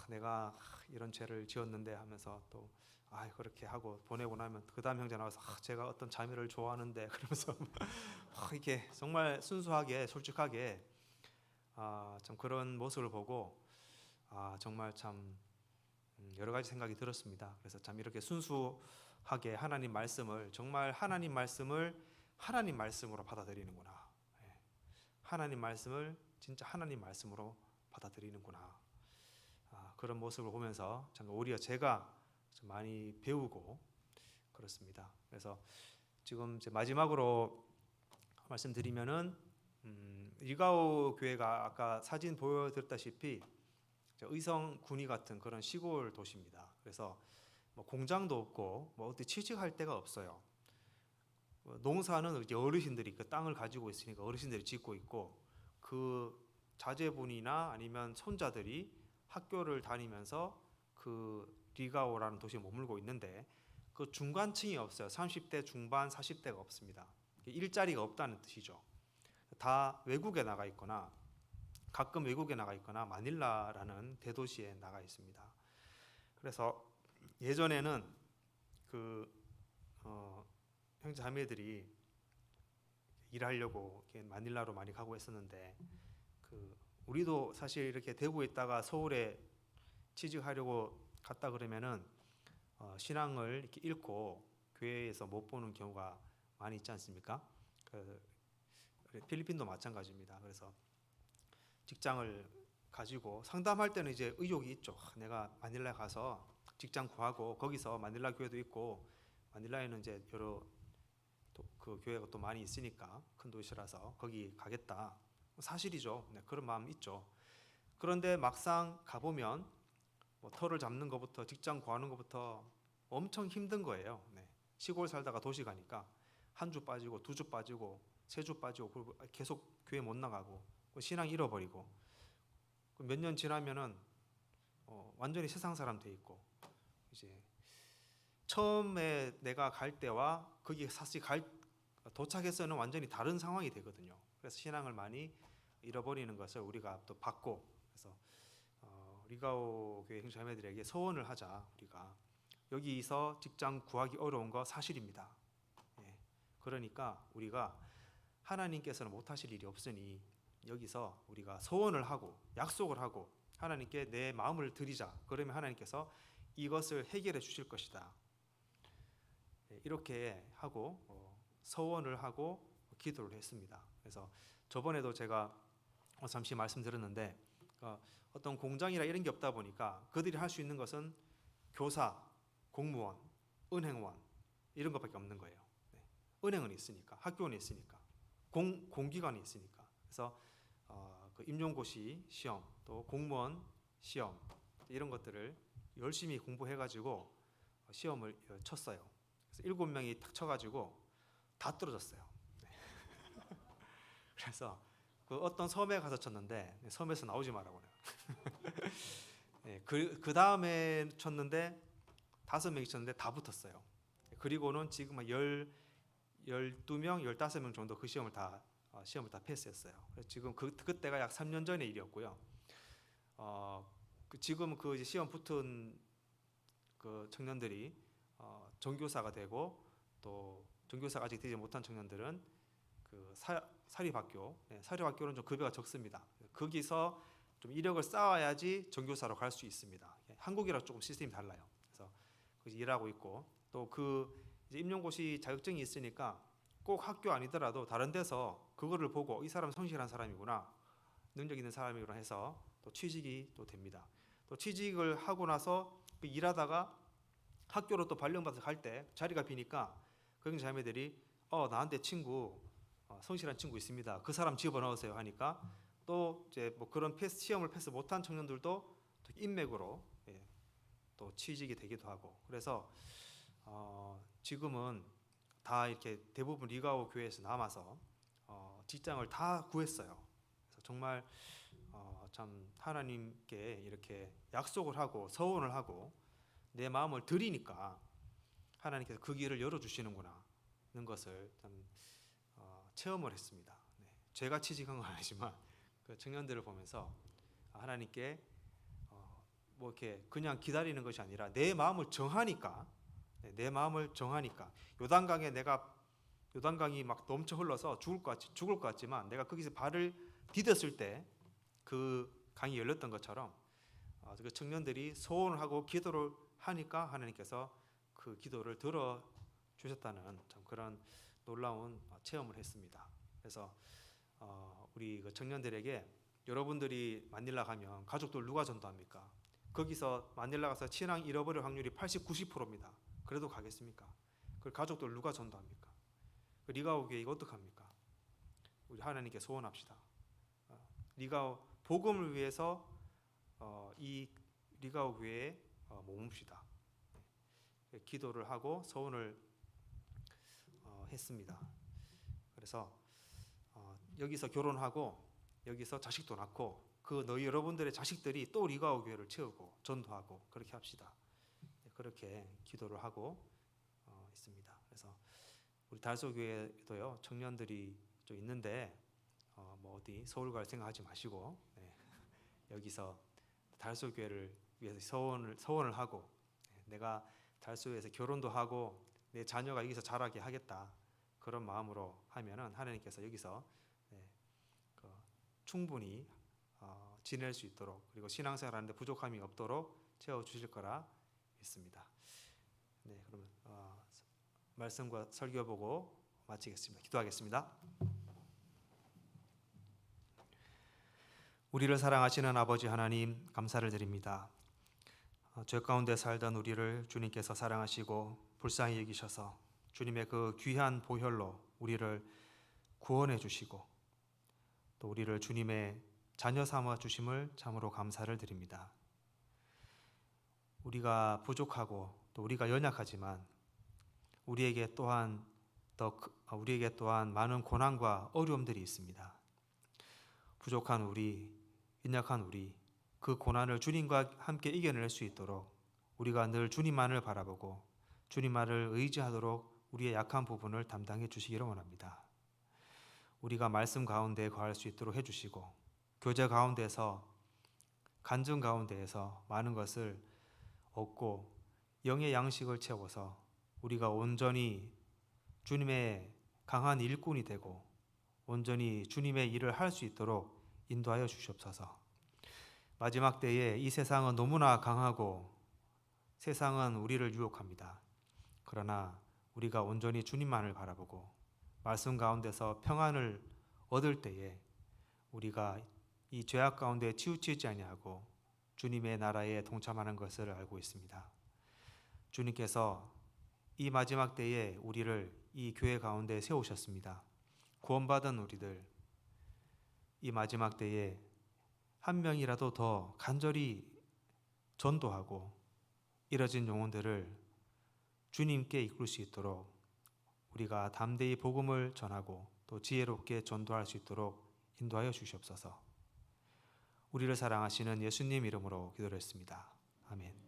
내가 이런 죄를 지었는데 하면서 또 그렇게 하고 보내고 나면 그 다음 형제 나와서 제가 어떤 자매를 좋아하는데 그러면서 이렇게 정말 순수하게 솔직하게 참 그런 모습을 보고 정말 참 여러 가지 생각이 들었습니다. 그래서 참 이렇게 순수하게 하나님 말씀을 정말 하나님 말씀을 하나님 말씀으로 받아들이는구나. 하나님 말씀을 진짜 하나님 말씀으로 받아들이는구나. 그런 모습을 보면서 참 오히려 제가 좀 많이 배우고 그렇습니다. 그래서 지금 이제 마지막으로 말씀드리면은 리가오 교회가 아까 사진 보여드렸다시피 의성 군위 같은 그런 시골 도시입니다. 그래서 뭐 공장도 없고 뭐 어디 취직할 데가 없어요. 농사는 이제 어르신들이 그 땅을 가지고 있으니까 어르신들이 짓고 있고 그 자제분이나 아니면 손자들이 학교를 다니면서 그 리가오라는 도시에 머물고 있는데 그 중간층이 없어요. 30대 중반 40대가 없습니다. 일자리가 없다는 뜻이죠. 다 외국에 나가 있거나 가끔 외국에 나가 있거나 마닐라라는 대도시에 나가 있습니다. 그래서 예전에는 그 형제 자매들이 일하려고 이렇게 마닐라로 많이 가고 했었는데 우리도 사실 이렇게 대구에 있다가 서울에 취직하려고 갔다 그러면은 신앙을 이렇게 잃고 교회에서 못 보는 경우가 많이 있지 않습니까? 필리핀도 마찬가지입니다. 그래서 직장을 가지고 상담할 때는 이제 의욕이 있죠. 내가 마닐라에 가서 직장 구하고 거기서 마닐라 교회도 있고 마닐라에는 이제 여러 그 교회가 또 많이 있으니까 큰 도시라서 거기 가겠다. 사실이죠. 네, 그런 마음 있죠. 그런데 막상 가보면 뭐 터를 잡는 것부터 직장 구하는 것부터 엄청 힘든 거예요. 네. 시골 살다가 도시 가니까 한 주 빠지고 두 주 빠지고 세 주 빠지고 그리고 계속 교회 못 나가고 신앙 잃어버리고 몇 년 지나면은 완전히 세상 사람 돼 있고 이제 처음에 내가 갈 때와 거기 사실 도착해서는 완전히 다른 상황이 되거든요. 그래서 신앙을 많이 잃어버리는 것을 우리가 또 봤고 그래서 리가오 교회 형제자매들에게 소원을 하자. 우리가 여기서 직장 구하기 어려운 거 사실입니다. 예. 그러니까 우리가 하나님께서는 못하실 일이 없으니 여기서 우리가 소원을 하고 약속을 하고 하나님께 내 마음을 드리자. 그러면 하나님께서 이것을 해결해 주실 것이다. 이렇게 하고 서원을 하고 기도를 했습니다. 그래서 저번에도 제가 잠시 말씀드렸는데 어떤 공장이나 이런 게 없다 보니까 그들이 할 수 있는 것은 교사, 공무원, 은행원 이런 것밖에 없는 거예요. 은행은 있으니까, 학교는 있으니까, 공기관이 있으니까. 그래서 그 임용고시 시험, 또 공무원 시험 이런 것들을 열심히 공부해가지고 시험을 쳤어요. 그래서 7명이 탁 쳐가지고 다 떨어졌어요. 그래서 그 어떤 섬에 가서 쳤는데 섬에서 나오지 말라고 그래요. 네, 그 다음에 쳤는데 5명이 쳤는데 다 붙었어요. 그리고는 지금 12명, 15명 정도 그 시험을 다 패스했어요. 그래서 지금 그때가 약 3년 전의 일이었고요. 지금 그 시험 붙은 그 청년들이 전교사가 되고 또 전교사가 아직 되지 못한 청년들은 그 사립학교, 사립학교는 좀 급여가 적습니다. 거기서 좀 이력을 쌓아야지 전교사로 갈 수 있습니다. 한국이랑 조금 시스템이 달라요. 그래서 거기서 일하고 있고 또 그 임용고시 자격증이 있으니까 꼭 학교 아니더라도 다른 데서 그거를 보고 이 사람 성실한 사람이구나, 능력 있는 사람이구나 해서 또 취직이 또 됩니다. 또 취직을 하고 나서 그 일하다가 학교로 또 발령받아서 갈 때 자리가 비니까 거기 자매들이 나한테 친구 성실한 친구 있습니다. 그 사람 집어넣으세요 하니까 또 이제 뭐 그런 시험을 패스 못한 청년들도 또 인맥으로 또 취직이 되기도 하고. 그래서 지금은 다 이렇게 대부분 리가오 교회에서 남아서 직장을 다 구했어요. 그래서 정말 참 하나님께 이렇게 약속을 하고 서원을 하고 내 마음을 드리니까 하나님께서 그 길을 열어주시는구나 하는 것을 참 체험을 했습니다. 네. 제가 취직한 건 아니지만 그 청년들을 보면서 하나님께 뭐 이렇게 그냥 기다리는 것이 아니라 내 마음을 정하니까, 요단강이 막 넘쳐 흘러서 죽을 것 같지만 내가 거기서 발을 디뎠을 때 그 강이 열렸던 것처럼 그 청년들이 소원을 하고 기도를 하니까 하나님께서 그 기도를 들어 주셨다는 참 그런 놀라운 체험을 했습니다. 그래서 우리 그 청년들에게 여러분들이 마닐라 가면 가족들 누가 전도합니까? 거기서 마닐라 가서 신앙 잃어버릴 확률이 80, 90%입니다. 그래도 가겠습니까? 그 가족들 누가 전도합니까? 그 리가오 교회 이거 어떡합니까? 우리 하나님께 소원합시다. 리가오 복음을 위해서 이 리가오 교회에 머뭅시다. 기도를 하고 소원을 했습니다. 그래서 여기서 결혼하고 여기서 자식도 낳고 너희 여러분들의 자식들이 또 리가오 교회를 채우고 전도하고 그렇게 합시다. 그렇게 기도를 하고 있습니다. 그래서 우리 달소 교회도요 청년들이 좀 있는데 뭐 어디 서울 갈 생각하지 마시고 여기서 달소 교회를 위해서 서원을 하고 내가 달소에서 결혼도 하고 내 자녀가 여기서 자라게 하겠다 그런 마음으로 하면은 하나님께서 여기서 충분히 지낼 수 있도록 그리고 신앙생활하는데 부족함이 없도록 채워 주실 거라 믿습니다. 네, 그러면 말씀과 설교 보고 마치겠습니다. 기도하겠습니다. 우리를 사랑하시는 아버지 하나님 감사를 드립니다. 죄 가운데 살던 우리를 주님께서 사랑하시고 불쌍히 여기셔서 주님의 그 귀한 보혈로 우리를 구원해 주시고 또 우리를 주님의 자녀 삼아 주심을 참으로 감사를 드립니다. 우리가 부족하고 또 우리가 연약하지만 우리에게 또한 많은 고난과 어려움들이 있습니다. 부족한 우리, 연약한 우리, 그 고난을 주님과 함께 이겨낼 수 있도록 우리가 늘 주님만을 바라보고 주님만을 의지하도록 우리의 약한 부분을 담당해 주시기를 원합니다. 우리가 말씀 가운데 거할 수 있도록 해주시고 교제 가운데서 간증 가운데에서 많은 것을 얻고 영의 양식을 채워서 우리가 온전히 주님의 강한 일꾼이 되고 온전히 주님의 일을 할 수 있도록 인도하여 주시옵소서. 마지막 때에 이 세상은 너무나 강하고 세상은 우리를 유혹합니다. 그러나 우리가 온전히 주님만을 바라보고 말씀 가운데서 평안을 얻을 때에 우리가 이 죄악 가운데 치우치지 아니하고 주님의 나라에 동참하는 것을 알고 있습니다. 주님께서 이 마지막 때에 우리를 이 교회 가운데 세우셨습니다. 구원받은 우리들, 이 마지막 때에 한 명이라도 더 간절히 전도하고 이뤄진 영혼들을 주님께 이끌 수 있도록 우리가 담대히 복음을 전하고 또 지혜롭게 전도할 수 있도록 인도하여 주시옵소서. 우리를 사랑하시는 예수님 이름으로 기도를 했습니다. 아멘.